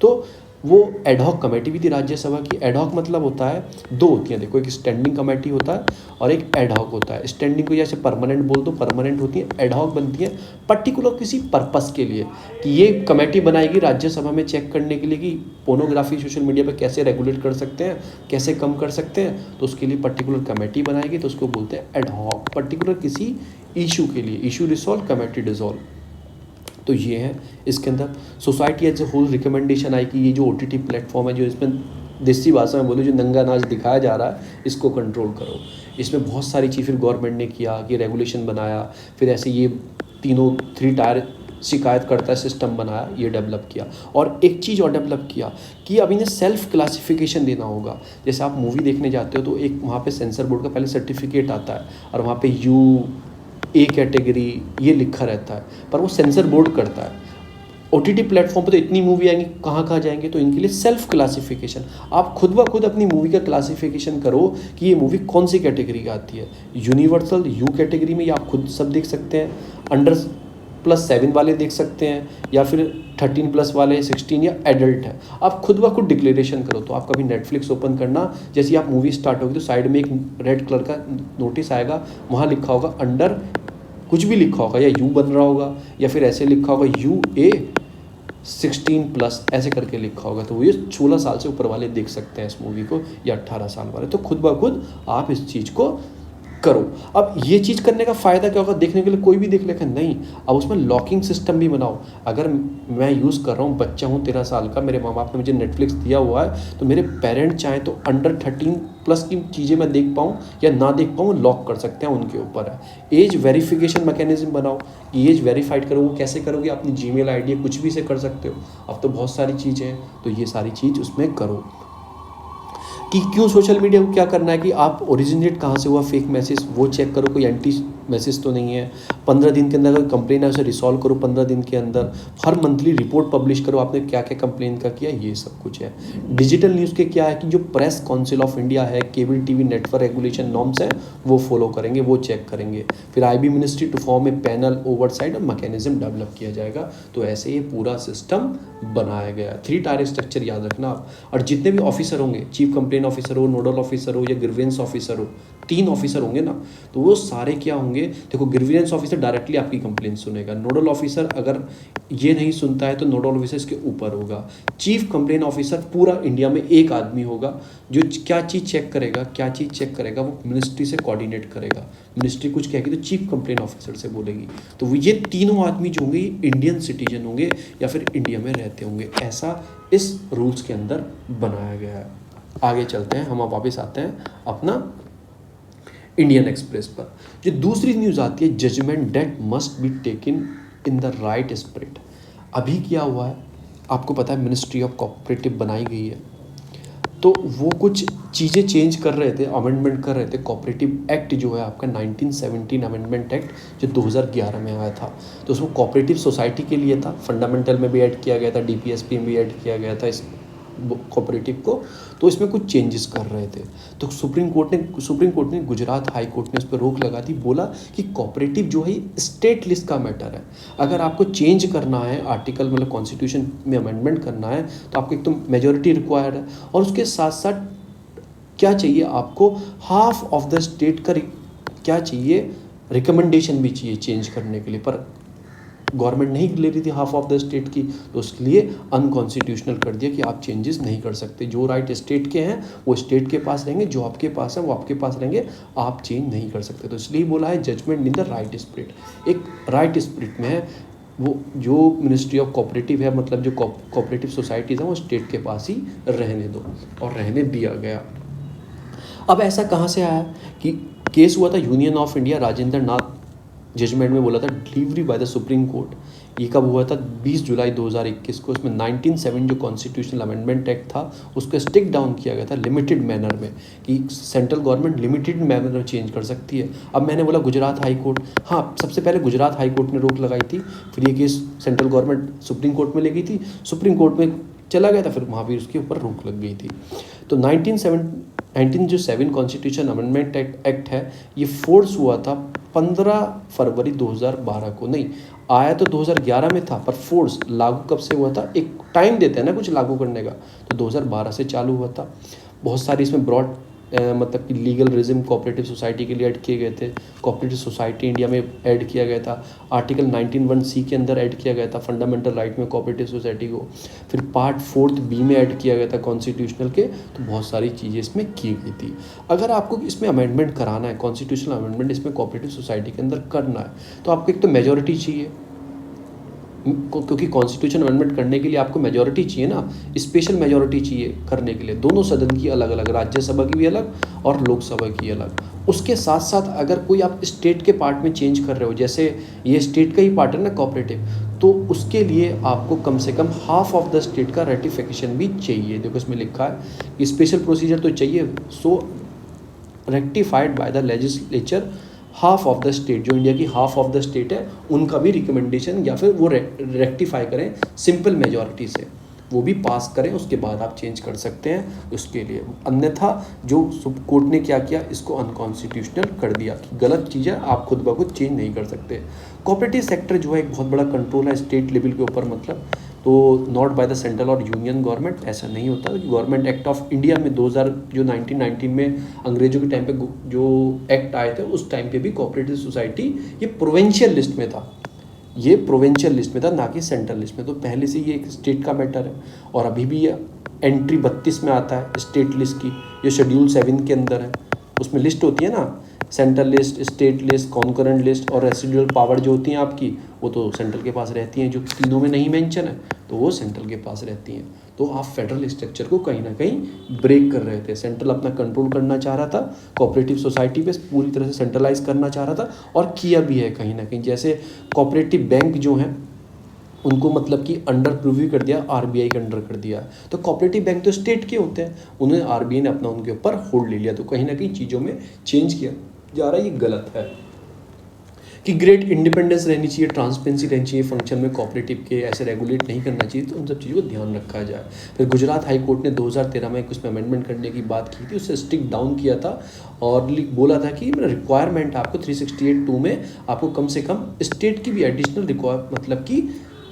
तो वो एडहॉक कमेटी भी थी राज्यसभा की। एडहॉक मतलब होता है, दो होती हैं देखो, एक स्टैंडिंग कमेटी होता है और एक एडहॉक होता है। स्टैंडिंग को जैसे परमानेंट बोल दो, परमानेंट होती है। एडहॉक बनती है पर्टिकुलर किसी पर्पस के लिए, कि ये कमेटी बनाएगी राज्यसभा में चेक करने के लिए कि पोर्नोग्राफी सोशल मीडिया पर कैसे रेगुलेट कर सकते हैं, कैसे कम कर सकते हैं। तो उसके लिए पर्टिकुलर कमेटी बनाएगी, तो उसको बोलते हैं एडहॉक, पर्टिकुलर किसी इशू के लिए, इशू रिसॉल्व, कमेटी डिसॉल्व। तो ये है। इसके अंदर society as a whole recommendation आई कि ये जो OTT प्लेटफॉर्म है, जो इसमें देसी भाषा में बोलो जो नंगा नाच दिखाया जा रहा है, इसको कंट्रोल करो। इसमें बहुत सारी चीज़ फिर गवर्नमेंट ने किया कि रेगुलेशन बनाया, फिर ऐसे ये तीनों 3 टायर शिकायत करता है सिस्टम बनाया, ये डेवलप किया। और एक चीज़ और डेवलप किया कि अब इन्हें सेल्फ क्लासिफिकेशन देना होगा। जैसे आप मूवी देखने जाते हो तो एक वहाँ पे सेंसर बोर्ड का पहले सर्टिफिकेट आता है, और वहाँ पे A कैटेगरी ये लिखा रहता है, पर वो सेंसर बोर्ड करता है। OTT प्लेटफॉर्म पे तो इतनी मूवी आएंगी, कहाँ कहाँ जाएंगे, तो इनके लिए सेल्फ क्लासिफिकेशन, आप खुद ब खुद अपनी मूवी का क्लासिफिकेशन करो कि ये मूवी कौन सी कैटेगरी की आती है। यूनिवर्सल U कैटेगरी में, या आप खुद सब देख सकते हैं, अंडर+7 वाले देख सकते हैं, या फिर 13+ वाले, 16, या एडल्ट है। आप खुद ब खुद डिक्लेरेशन करो। तो आप कभी नेटफ्लिक्स ओपन करना, जैसे आप मूवी स्टार्ट होगी तो साइड में एक रेड कलर का नोटिस आएगा, वहाँ लिखा होगा अंडर, कुछ भी लिखा होगा, या U बन रहा होगा, या फिर ऐसे लिखा होगा UA 16+, ऐसे करके लिखा होगा। तो वो ये 16 साल से ऊपर वाले देख सकते हैं इस मूवी को, या 18 साल वाले। तो खुद ब खुद आप इस चीज़ को करो। अब ये चीज़ करने का फ़ायदा क्या होगा, देखने के लिए कोई भी देख लेगा नहीं। अब उसमें लॉकिंग सिस्टम भी बनाओ। अगर मैं यूज़ कर रहा हूँ, बच्चा हूँ 13 साल का, मेरे माँ बाप ने मुझे नेटफ्लिक्स दिया हुआ है, तो मेरे पेरेंट चाहें तो अंडर 13+ की चीज़ें मैं देख पाऊँ या ना देख पाऊँ, लॉक कर सकते हैं, उनके ऊपर है। एज वेरिफिकेशन मैकेनिज्म बनाओ कि एज वेरीफाइड करो। वो कैसे करोगे, अपनी Gmail ID कुछ भी से कर सकते हो, अब तो बहुत सारी चीज़ें हैं। तो ये सारी चीज़ उसमें करो कि क्यों सोशल मीडिया को क्या करना है कि आप ओरिजिनेट कहाँ से हुआ फेक मैसेज, वो चेक करो, कोई एंटी मैसेज तो नहीं है। 15 दिन के अंदर अगर कंप्लेन है उसे रिसॉल्व करो 15 दिन के अंदर। हर मंथली रिपोर्ट पब्लिश करो, आपने क्या क्या कंप्लेन का किया, ये सब कुछ है। डिजिटल न्यूज़ के क्या है कि जो प्रेस काउंसिल ऑफ इंडिया है, cable TV network regulation norms हैं, वो फॉलो करेंगे, वो चेक करेंगे। फिर IB ministry to form a panel oversight और मैकेनिज्म डेवलप किया जाएगा। तो ऐसे ये पूरा सिस्टम बनाया गया है। 3 टायर स्ट्रक्चर याद रखना आप। और जितने भी ऑफिसर होंगे, चीफ कंप्लेन ऑफिसर हो, नोडल ऑफिसर हो, या ग्रीवेंस ऑफिसर हो, 3 ऑफिसर होंगे ना, तो वो सारे क्या होंगे, देखो ग्रीवेंस ऑफिसर डायरेक्टली आपकी कंप्लेन सुनेगा। नोडल ऑफिसर अगर ये नहीं सुनता है तो नोडल ऑफिसर इसके ऊपर होगा। चीफ कंप्लेन ऑफिसर पूरा इंडिया में एक आदमी होगा जो क्या चीज़ चेक करेगा, वो मिनिस्ट्री से कोऑर्डिनेट करेगा। मिनिस्ट्री कुछ कहेगी तो चीफ कंप्लेन ऑफिसर से बोलेगी। तो वो ये तीनों आदमी जो होंगे इंडियन सिटीजन होंगे या फिर इंडिया में रहते होंगे। ऐसा इस रूल्स के अंदर बनाया गया है। आगे चलते हैं, हम वापस आते हैं अपना इंडियन एक्सप्रेस पर। जो दूसरी न्यूज़ आती है, judgment that must be taken in the right spirit. अभी क्या हुआ है आपको पता है, मिनिस्ट्री ऑफ कोऑपरेटिव बनाई गई है, तो वो कुछ चीज़ें चेंज कर रहे थे, अमेंडमेंट कर रहे थे। कोऑपरेटिव एक्ट जो है आपका 1917 अमेंडमेंट एक्ट जो 2011 में आया था, तो उसमें कोऑपरेटिव सोसाइटी के लिए था, फंडामेंटल में भी ऐड किया गया था, DPSP में भी ऐड किया गया था इस कोऑपरेटिव को। तो इसमें कुछ चेंजेस कर रहे थे, तो सुप्रीम कोर्ट ने गुजरात हाई कोर्ट ने इस पर रोक लगा दी। बोला कि कोऑपरेटिव जो है स्टेट लिस्ट का मैटर है। अगर आपको चेंज करना है आर्टिकल, मतलब कॉन्स्टिट्यूशन में अमेंडमेंट करना है, तो आपको एक तो मेजॉरिटी रिक्वायर्ड है, और उसके साथ साथ क्या चाहिए आपको, हाफ ऑफ द स्टेट का क्या चाहिए, रिकमेंडेशन भी चाहिए चेंज करने के लिए। पर गवर्नमेंट नहीं ले रही थी हाफ ऑफ द स्टेट की, तो उसके लिए अनकॉन्स्टिट्यूशनल कर दिया कि आप चेंजेस नहीं कर सकते। जो राइट स्टेट के हैं वो स्टेट के पास रहेंगे, जो आपके पास है वो आपके पास रहेंगे, आप चेंज नहीं कर सकते। तो इसलिए बोला है judgment in the right spirit. एक राइट स्पिरिट में है वो, जो मिनिस्ट्री ऑफ कोऑपरेटिव है, मतलब जो कोऑपरेटिव सोसाइटीज़ हैं वो स्टेट के पास ही रहने दो, और रहने दिया गया। अब ऐसा कहाँ से आया कि केस हुआ था union of India Rajendra Nath judgment में बोला था delivery by the supreme court. ये कब हुआ था? 20 जुलाई 2021 को। इसमें 1907 जो कॉन्स्टिट्यूशनल अमेंडमेंट एक्ट था उसको स्टिक डाउन किया गया था लिमिटेड मैनर में, कि सेंट्रल गवर्नमेंट लिमिटेड मैनर में चेंज कर सकती है। अब मैंने बोला गुजरात हाई कोर्ट, हाँ सबसे पहले गुजरात हाई कोर्ट ने रोक लगाई थी, फिर ये case central government supreme court में ले गई थी, सुप्रीम कोर्ट में चला गया था, फिर वहाँ भी उसके ऊपर रोक लग गई थी। तो 1907 कॉन्स्टिट्यूशन अमेंडमेंट एक्ट है, ये फोर्स हुआ था 15 फरवरी 2012 को। नहीं आया तो 2011 में था, पर फोर्स लागू कब से हुआ था? एक टाइम देते हैं ना कुछ लागू करने का, तो 2012 से चालू हुआ था। बहुत सारी इसमें ब्रॉड मतलब कि लीगल रिजिम कोऑपरेटिव सोसाइटी के लिए ऐड किए गए थे। कोऑपरेटिव सोसाइटी इंडिया में ऐड किया गया था, आर्टिकल 19(1)(c) के अंदर ऐड किया गया था फंडामेंटल राइट में कोऑपरेटिव सोसाइटी को। फिर पार्ट 4(b) में ऐड किया गया था कॉन्स्टिट्यूशनल के। तो बहुत सारी चीज़ें इसमें की गई थी। अगर आपको इसमें अमेंडमेंट कराना है, कॉन्स्टिट्यूशनल अमेंडमेंट इसमें कोऑपरेटिव सोसाइटी के अंदर करना है, तो आपको एक तो मेजोरिटी चाहिए, क्योंकि कॉन्स्टिट्यूशन अमेंडमेंट करने के लिए आपको मेजोरिटी चाहिए ना, स्पेशल मेजोरिटी चाहिए करने के लिए, दोनों सदन की अलग अलग, राज्यसभा की भी अलग और लोकसभा की अलग। उसके साथ साथ अगर कोई आप स्टेट के पार्ट में चेंज कर रहे हो, जैसे ये स्टेट का ही पार्ट है ना कोऑपरेटिव, तो उसके लिए आपको कम से कम हाफ ऑफ द स्टेट का रेटिफिकेशन भी चाहिए। देखो इसमें लिखा है कि स्पेशल प्रोसीजर तो चाहिए, so rectified by the legislature half of the state, जो इंडिया की हाफ ऑफ द स्टेट है उनका भी रिकमेंडेशन, या फिर वो रेक्टिफाई करें सिंपल मेजॉरिटी से, वो भी पास करें, उसके बाद आप चेंज कर सकते हैं उसके लिए। अन्यथा जो सुप्रीम कोर्ट ने क्या किया, इसको अनकॉन्स्टिट्यूशनल कर दिया कि गलत चीज़ है, आप खुद ब खुद चेंज नहीं कर सकते। कोऑपरेटिव सेक्टर जो है एक बहुत बड़ा कंट्रोल है स्टेट लेवल के ऊपर, मतलब तो नॉट बाय द सेंट्रल और यूनियन गवर्नमेंट, ऐसा नहीं होता। गवर्नमेंट एक्ट ऑफ इंडिया में 2000 जो 1919 में अंग्रेजों के टाइम पे जो एक्ट आए थे, उस टाइम पे भी कोऑपरेटिव सोसाइटी ये प्रोविंशियल लिस्ट में था, ये प्रोविंशियल लिस्ट में था, ना कि सेंट्रल लिस्ट में। तो पहले से ये एक स्टेट का मैटर है, और अभी भी ये एंट्री 32 में आता है स्टेट लिस्ट की, ये शेड्यूल 7 के अंदर है। उसमें लिस्ट होती है ना, central list, state list, concurrent list और रेसिडुअल पावर जो होती हैं आपकी, वो तो सेंट्रल के पास रहती हैं। जो तीनों में नहीं मेंशन है तो वो सेंट्रल के पास रहती हैं। तो आप फेडरल स्ट्रक्चर को कहीं ना कहीं ब्रेक कर रहे थे। सेंट्रल अपना कंट्रोल करना चाह रहा था, कोऑपरेटिव सोसाइटी पे पूरी तरह से सेंट्रलाइज करना चाह रहा था, और किया भी है कहीं ना कहीं। जैसे कोऑपरेटिव बैंक जो हैं उनको मतलब कि अंडर प्रिव्यू कर दिया, आरबीआई के अंडर कर दिया। तो कोऑपरेटिव बैंक तो स्टेट के होते हैं, उन्हें आरबीआई ने अपना उनके ऊपर होल्ड ले लिया। तो कहीं ना कहीं चीज़ों में चेंज किया जा रहा है, ये गलत है। कि ग्रेट इंडिपेंडेंस रहनी चाहिए, ट्रांसपेरेंसी रहनी चाहिए फंक्शन में कोऑपरेटिव के, ऐसे रेगुलेट नहीं करना चाहिए, तो उन सब चीज़ों को ध्यान रखा जाए। फिर गुजरात हाई कोर्ट ने 2013 में कुछ अमेंडमेंट करने की बात की थी, उससे स्टिक डाउन किया था और बोला था कि रिक्वायरमेंट आपको 368(2) में आपको कम से कम स्टेट की भी एडिशनल मतलब कि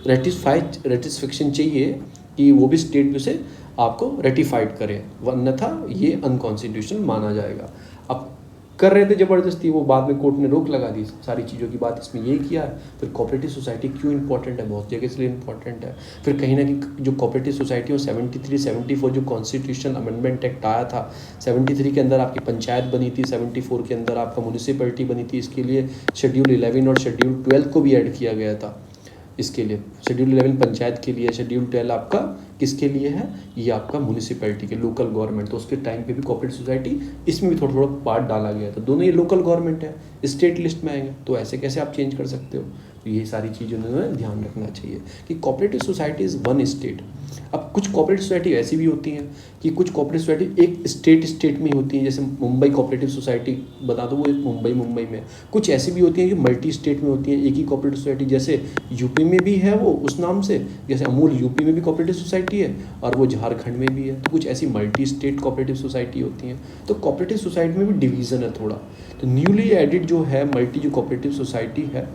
रेटिफिकेशन चाहिए, कि वो भी स्टेट में से आपको रेटिफाइड करें, अन्यथा ये अनकॉन्स्टिट्यूशनल माना जाएगा। अब कर रहे थे ज़बरदस्ती, वो बाद में कोर्ट ने रोक लगा दी सारी चीज़ों की बात, इसमें ये किया है। फिर कोऑपरेटिव सोसाइटी क्यों इंपॉर्टेंट है, बहुत जगह इसलिए इंपॉर्टेंट है। फिर कहीं ना कहीं जो कोऑपरेटिव सोसाइटी हो 73, 74 जो कॉन्स्टिट्यूशनल अमेंडमेंट एक्ट आया था, 73 के अंदर आपकी पंचायत बनी थी, 74 के अंदर आपका म्यूनिसिपैलिटी बनी थी। इसके लिए शेड्यूल 11 और शेड्यूल 12 को भी ऐड किया गया था। इसके लिए शेड्यूल 11 पंचायत के लिए, शेड्यूल 12 आपका किसके लिए है, ये आपका म्यूनिसिपैलिटी के, लोकल गवर्नमेंट। तो उसके टाइम पे भी कोऑपरेटिव सोसाइटी इसमें भी थोड़ा थोड़ा पार्ट डाला गया था। दोनों ये लोकल गवर्नमेंट है, स्टेट लिस्ट में आएंगे, तो ऐसे कैसे आप चेंज कर सकते हो। तो ये सारी चीज़ों में ध्यान रखना चाहिए कि cooperative society is one state. अब कुछ कोऑपरेटिव सोसाइटी ऐसी भी होती हैं कि कुछ कोऑपरेटिव सोसाइटी एक स्टेट में ही होती हैं, जैसे मुंबई कोऑपरेटिव सोसाइटी बता दो, वो मुंबई में। कुछ ऐसी भी होती हैं कि मल्टी स्टेट में होती हैं, एक ही कोऑपरेटिव सोसाइटी, जैसे यूपी में भी है वो उस नाम से, जैसे अमूल यूपी में भी कोऑपरेटिव सोसाइटी है और वो झारखंड में भी है। तो कुछ ऐसी मल्टी स्टेट कोऑपरेटिव सोसाइटी होती हैं। तो कोऑपरेटिव सोसाइटी में भी डिवीज़न है थोड़ा। तो न्यूली एडिड जो है मल्टी जो कोऑपरेटिव सोसाइटी है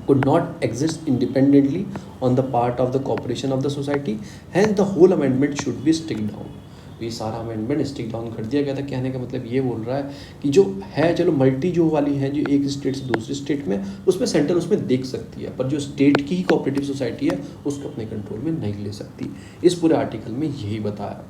could not exist independently on the part of the corporation of the society, hence the whole amendment should be struck down। तो ये सारा अमेंडमेंट स्टिक डाउन कर दिया गया था। कहने का मतलब ये बोल रहा है कि जो है चलो मल्टी जो वाली है जो एक स्टेट से दूसरी स्टेट में, उसमें सेंटर उसमें देख सकती है, पर जो स्टेट की ही कोऑपरेटिव सोसाइटी है उसको अपने कंट्रोल में नहीं ले सकती। इस पूरे आर्टिकल में यही बताया।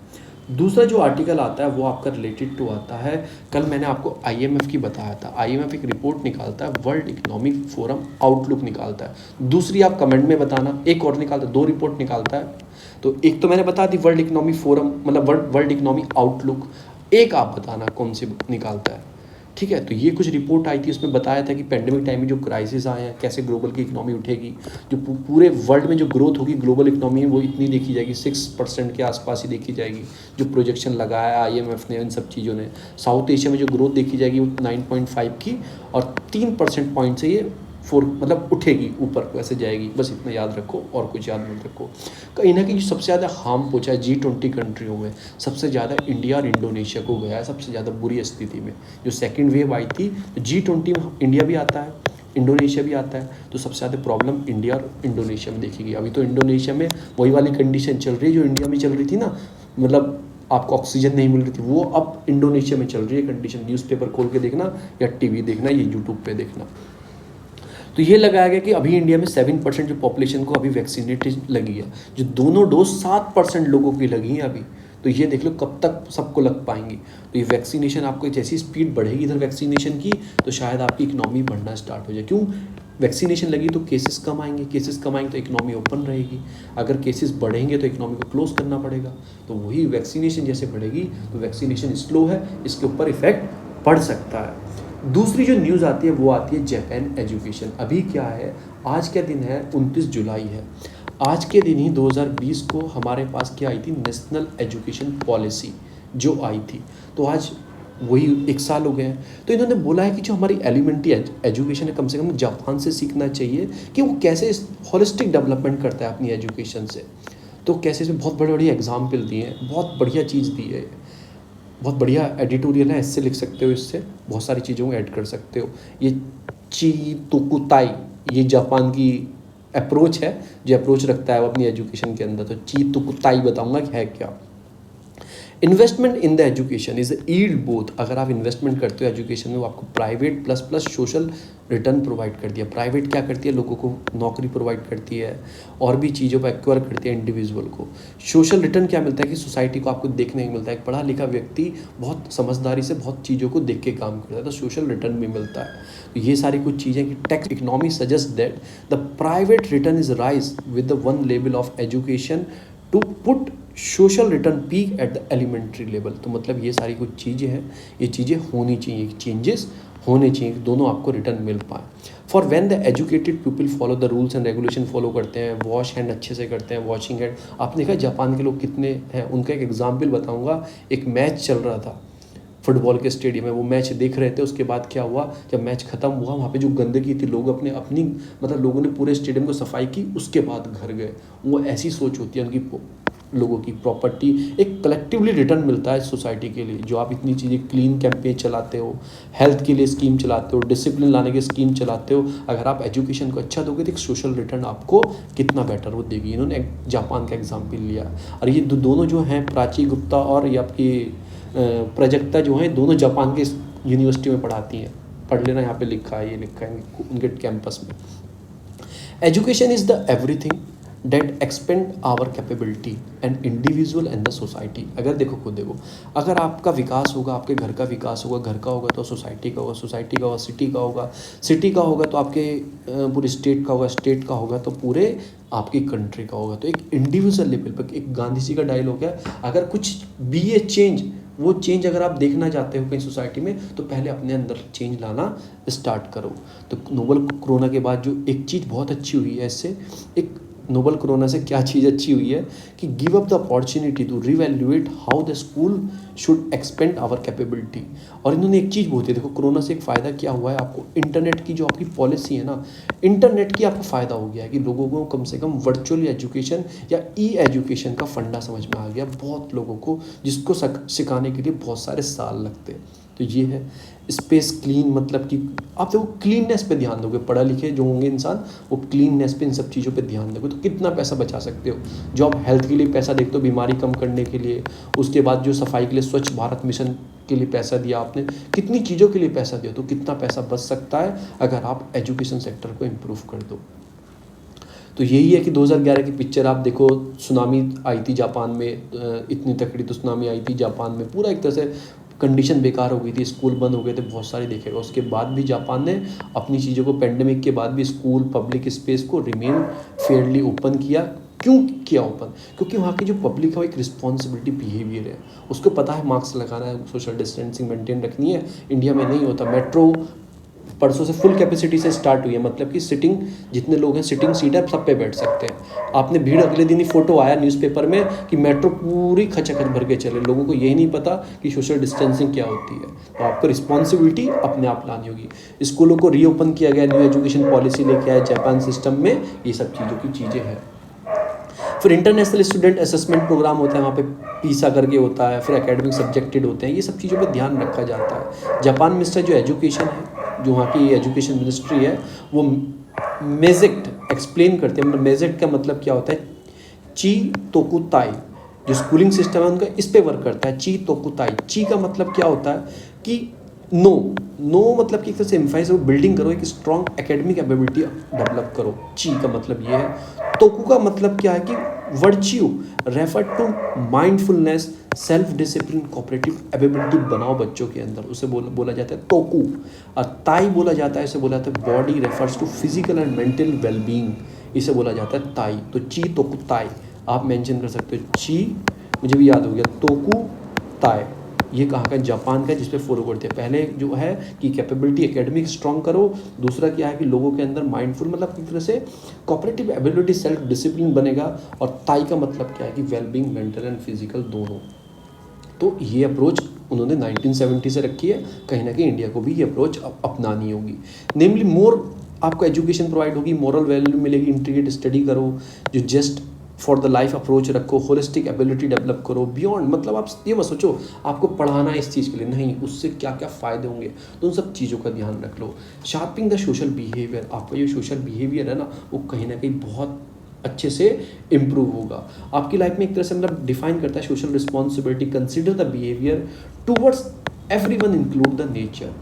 दूसरा जो आर्टिकल आता है वो आपका रिलेटेड टू आता है, कल मैंने आपको आईएमएफ की बताया था। आईएमएफ एक रिपोर्ट निकालता है, वर्ल्ड इकोनॉमिक फोरम आउटलुक निकालता है। दूसरी आप कमेंट में बताना, एक और निकालता है, 2 रिपोर्ट निकालता है। तो एक तो मैंने बता दी वर्ल्ड इकोनॉमिक फोरम मतलब वर्ल्ड इकोनॉमिक आउटलुक, एक आप बताना कौन सी निकालता है। ठीक है, तो ये कुछ रिपोर्ट आई थी, उसमें बताया था कि पेंडेमिक टाइम में जो क्राइसिस आए हैं कैसे ग्लोबल की इकोनॉमी उठेगी, जो पूरे वर्ल्ड में जो ग्रोथ होगी ग्लोबल इकोनॉमी वो इतनी देखी जाएगी 6% के आसपास ही देखी जाएगी, जो प्रोजेक्शन लगाया आईएमएफ ने इन सब चीज़ों ने। साउथ एशिया में जो ग्रोथ देखी जाएगी वो 9.5 की, और 3% पॉइंट से ये 4 मतलब उठेगी ऊपर वैसे जाएगी। बस इतना याद रखो और कुछ याद मत रखो। कहीं ना कहीं सबसे ज़्यादा हार्म पहुँचा है G20 कंट्रियों में, सबसे ज़्यादा इंडिया और इंडोनेशिया को गया है सबसे ज़्यादा बुरी स्थिति में। जो सेकंड वेव आई थी तो G20 में इंडिया भी आता है, इंडोनेशिया भी आता है, तो सबसे ज़्यादा प्रॉब्लम इंडिया और इंडोनेशिया में देखी गई। अभी तो इंडोनेशिया में वही वाली कंडीशन चल रही है जो इंडिया में चल रही थी ना, मतलब आपको ऑक्सीजन नहीं मिल रही थी, वो अब इंडोनेशिया में चल रही है कंडीशन। न्यूज़पेपर खोल के देखना या टीवी देखना, ये यूट्यूब पे देखना। तो ये लगाया गया कि अभी इंडिया में 7% जो पॉपुलेशन को अभी वैक्सीनेटेड लगी है, जो दोनों डोज 7% लोगों की लगी हैं अभी। तो ये देख लो कब तक सबको लग पाएंगी। तो ये वैक्सीनेशन आपको जैसी स्पीड बढ़ेगी इधर वैक्सीनेशन की, तो शायद आपकी इकोनॉमी बढ़ना स्टार्ट हो जाए। क्यों? वैक्सीनेशन लगी तो केसेस कम आएंगे, केसेस कम आएंगे तो इकोनॉमी ओपन रहेगी। अगर केसेस बढ़ेंगे तो इकोनॉमी को क्लोज करना पड़ेगा। तो वही वैक्सीनेशन जैसे बढ़ेगी, तो वैक्सीनेशन स्लो है, इसके ऊपर इफेक्ट पड़ सकता है। दूसरी जो न्यूज़ आती है वो आती है जापान एजुकेशन। अभी क्या है, आज का दिन है 29 जुलाई है। आज के दिन ही 2020 को हमारे पास क्या आई थी, नेशनल एजुकेशन पॉलिसी जो आई थी। तो आज वही 1 साल हो गए हैं। तो इन्होंने बोला है कि जो हमारी एलिमेंट्री एजुकेशन है कम से कम जापान से सीखना चाहिए कि वो कैसे हॉलिस्टिक डेवलपमेंट करता है अपनी एजुकेशन से। तो कैसे इसमें बहुत बड़ी बड़ी एग्जाम्पल दिए हैं, बहुत बढ़िया चीज़ दी है, बहुत बढ़िया एडिटोरियल है, इससे लिख सकते हो, इससे बहुत सारी चीज़ों को ऐड कर सकते हो। ये चीतुकुताई, ये जापान की अप्रोच है, जो अप्रोच रखता है वो अपनी एजुकेशन के अंदर। तो चीतुकुताई बताऊंगा कि है क्या। Investment in the education is yield both. अगर आप इन्वेस्टमेंट करते हो एजुकेशन में, वो आपको private plus plus social return provide करती है। प्राइवेट क्या करती है, लोगों को नौकरी प्रोवाइड करती है और भी चीज़ों पर एक्वायर करती है इंडिविजुअल को। सोशल रिटर्न क्या मिलता है कि सोसाइटी को आपको देखने को मिलता है। एक पढ़ा लिखा व्यक्ति बहुत समझदारी से बहुत चीज़ों को देख के काम करता है, तो सोशल रिटर्न भी मिलता है। तो ये सारी कुछ चीज़ें कि tax economy suggest that the private return is rise with the one level of education to put social return peak at the elementary level. तो मतलब ये सारी कुछ चीज़ें हैं, ये चीज़ें होनी चाहिए, चेंजेस होने चाहिए कि दोनों आपको रिटर्न मिल पाए। For when the educated people follow the rules and regulation, follow करते हैं, वॉश हैंड अच्छे से करते हैं, वॉशिंग हैंड। आपने देखा जापान के लोग कितने हैं, उनका एक एग्जाम्पल बताऊँगा। एक मैच चल रहा था फुटबॉल के स्टेडियम में, वो मैच देख रहे थे। उसके बाद क्या हुआ, जब मैच खत्म हुआ वहाँ पे जो गंदगी थी, लोग अपनी मतलब लोगों ने पूरे स्टेडियम को सफाई की, उसके बाद घर गए। वो ऐसी सोच होती है उनकी, लोगों की प्रॉपर्टी एक कलेक्टिवली रिटर्न मिलता है सोसाइटी के लिए। जो आप इतनी चीज़ें क्लीन कैंपेन चलाते हो, हेल्थ के लिए स्कीम चलाते हो, डिसिप्लिन लाने की स्कीम चलाते हो, अगर आप एजुकेशन को अच्छा दोगे तो एक सोशल रिटर्न आपको कितना बेटर वो देगी। इन्होंने जापान का एग्जाम्पल लिया। और ये दोनों जो हैं, प्राची गुप्ता और ये आपकी प्राजक्ता जो हैं, दोनों जापान के यूनिवर्सिटी में पढ़ाती हैं। पढ़ लेना, यहाँ पे लिखा है, ये लिखा है उनके कैंपस में। Education is the everything that expand our capability and individual and the society. अगर देखो, खुद देखो, अगर आपका विकास होगा, आपके घर का विकास होगा, घर का होगा तो सोसाइटी का होगा, सोसाइटी का होगा सिटी का होगा, सिटी का होगा तो आपके पूरे स्टेट का होगा, स्टेट का होगा तो पूरे आपकी कंट्री का होगा। तो एक इंडिविजुअल लेवल पर, एक गांधी जी का डायलॉग है, अगर कुछ बी ए चेंज, वो चेंज अगर आप देखना चाहते हो कहीं सोसाइटी में, तो पहले अपने अंदर चेंज लाना स्टार्ट करो। तो नोबल कोरोना के बाद जो एक चीज़ बहुत अच्छी हुई है, इससे एक नोबल कोरोना से क्या चीज़ अच्छी हुई है कि give up the opportunity to revaluate how the school should expand our capability. और इन्होंने एक चीज़ बोलती है, देखो कोरोना से एक फ़ायदा क्या हुआ है आपको, इंटरनेट की जो आपकी पॉलिसी है ना, इंटरनेट की आपको फ़ायदा हो गया है कि लोगों को कम से कम वर्चुअल एजुकेशन या ई एजुकेशन का फंडा समझ में आ गया बहुत लोगों को, जिसको सिखाने के लिए बहुत सारे साल लगते हैं। तो ये है स्पेस क्लीन, मतलब कि आप देखो क्लीननेस पे ध्यान दोगे, पढ़ा लिखे जो होंगे इंसान वो क्लीननेस पे, इन सब चीज़ों पे ध्यान दोगे तो कितना पैसा बचा सकते हो। जो आप हेल्थ के लिए पैसा देखते हो, बीमारी कम करने के लिए, उसके बाद जो सफाई के लिए स्वच्छ भारत मिशन के लिए पैसा दिया आपने, कितनी चीज़ों के लिए पैसा दिया, तो कितना पैसा बच सकता है अगर आप एजुकेशन सेक्टर को इम्प्रूव कर दो। तो यही है कि 2011 की पिक्चर आप देखो, सुनामी आई थी जापान में, इतनी तकड़ी तो सुनामी आई थी जापान में, पूरा एक तरह से कंडीशन बेकार हो गई थी, स्कूल बंद हो गए थे बहुत सारे देखेगा। उसके बाद भी जापान ने अपनी चीज़ों को, पेंडेमिक के बाद भी स्कूल पब्लिक स्पेस को रिमेन फेयरली ओपन किया। क्यों किया ओपन? क्योंकि वहाँ की जो पब्लिक है वो एक रिस्पॉन्सिबिलिटी बिहेवियर है, उसको पता है मास्क लगाना है, सोशल डिस्टेंसिंग मेंटेन रखनी है। इंडिया में नहीं होता। मेट्रो परसों से फुल कैपेसिटी से स्टार्ट हुई है, मतलब कि सिटिंग, जितने लोग हैं सिटिंग सीट है, सब पे बैठ सकते हैं। आपने भीड़, अगले दिन ही फोटो आया न्यूज़पेपर में कि मेट्रो पूरी खचाखच भर के चले, लोगों को यही नहीं पता कि सोशल डिस्टेंसिंग क्या होती है। तो आपको रिस्पॉन्सिबिलिटी अपने आप लानी होगी। स्कूलों को रीओपन किया गया, न्यू एजुकेशन पॉलिसी लेके आया जापान सिस्टम में, ये सब चीज़ों की चीज़ें हैं। फिर इंटरनेशनल स्टूडेंट असेसमेंट प्रोग्राम होता है, वहाँ पे पीसा करके होता है, फिर एकेडमिक सब्जेक्टेड होते हैं, ये सब चीज़ों पे ध्यान रखा जाता है। जापान में जो एजुकेशन है, जो वहाँ की एजुकेशन मिनिस्ट्री है, वो मेजेक्ट एक्सप्लेन करते हैं। मेजेक्ट का मतलब क्या होता है? ची तोकुताई, जो स्कूलिंग सिस्टम है उनका इस पे वर्क करता है। ची तोकुताई, ची का मतलब क्या होता है कि नो मतलब कि एक तरह से एम्फाइज हो, बिल्डिंग करो, एक स्ट्रॉन्ग एकेडमिक एबिलिटी डेवलप करो। ची का मतलब ये है। तोकु का मतलब क्या है कि virtue, refer to mindfulness, self discipline, cooperative ability बनाओ बच्चों के अंदर, उसे बोला जाता है तोकु। और ताई बोला जाता है, इसे बोला जाता है body refers to physical and mental wellbeing, इसे बोला जाता है ताई। तो ची तोकु ताई आप मेंशन कर सकते हो। ची मुझे भी याद हो गया, तोकु ताई ये कहाँ का? जापान का, जिस पे फॉलो करते हैं। पहले जो है कि कैपेबिलिटी एकेडमिक स्ट्रॉन्ग करो, दूसरा क्या है कि लोगों के अंदर माइंडफुल, मतलब एक तरह से कोऑपरेटिव एबिलिटी, सेल्फ डिसिप्लिन बनेगा। और ताई का मतलब क्या है कि वेलबींग, मेंटल एंड फिजिकल दोनों। तो ये अप्रोच उन्होंने 1970 से रखी है, कहीं ना कहीं इंडिया को भी ये अप्रोच अपनानी होगी। नेमली मोर आपको एजुकेशन प्रोवाइड होगी, मोरल वैल्यू मिलेगी, इंटीग्रेट स्टडी करो, जो just for the life approach रखो, होलिस्टिक एबिलिटी डेवलप करो, बियॉन्ड, मतलब आप ये मत सोचो आपको पढ़ाना है इस चीज़ के लिए, नहीं, उससे क्या क्या फ़ायदे होंगे, तो उन सब चीज़ों का ध्यान रख लो। शार्पिंग द सोशल बिहेवियर, आपका जो सोशल बिहेवियर है ना, वो कहीं ना कहीं बहुत अच्छे से इम्प्रूव होगा आपकी लाइफ में। एक तरह से मतलब डिफाइन करता है social responsibility, consider the behaviour towards everyone include the nature.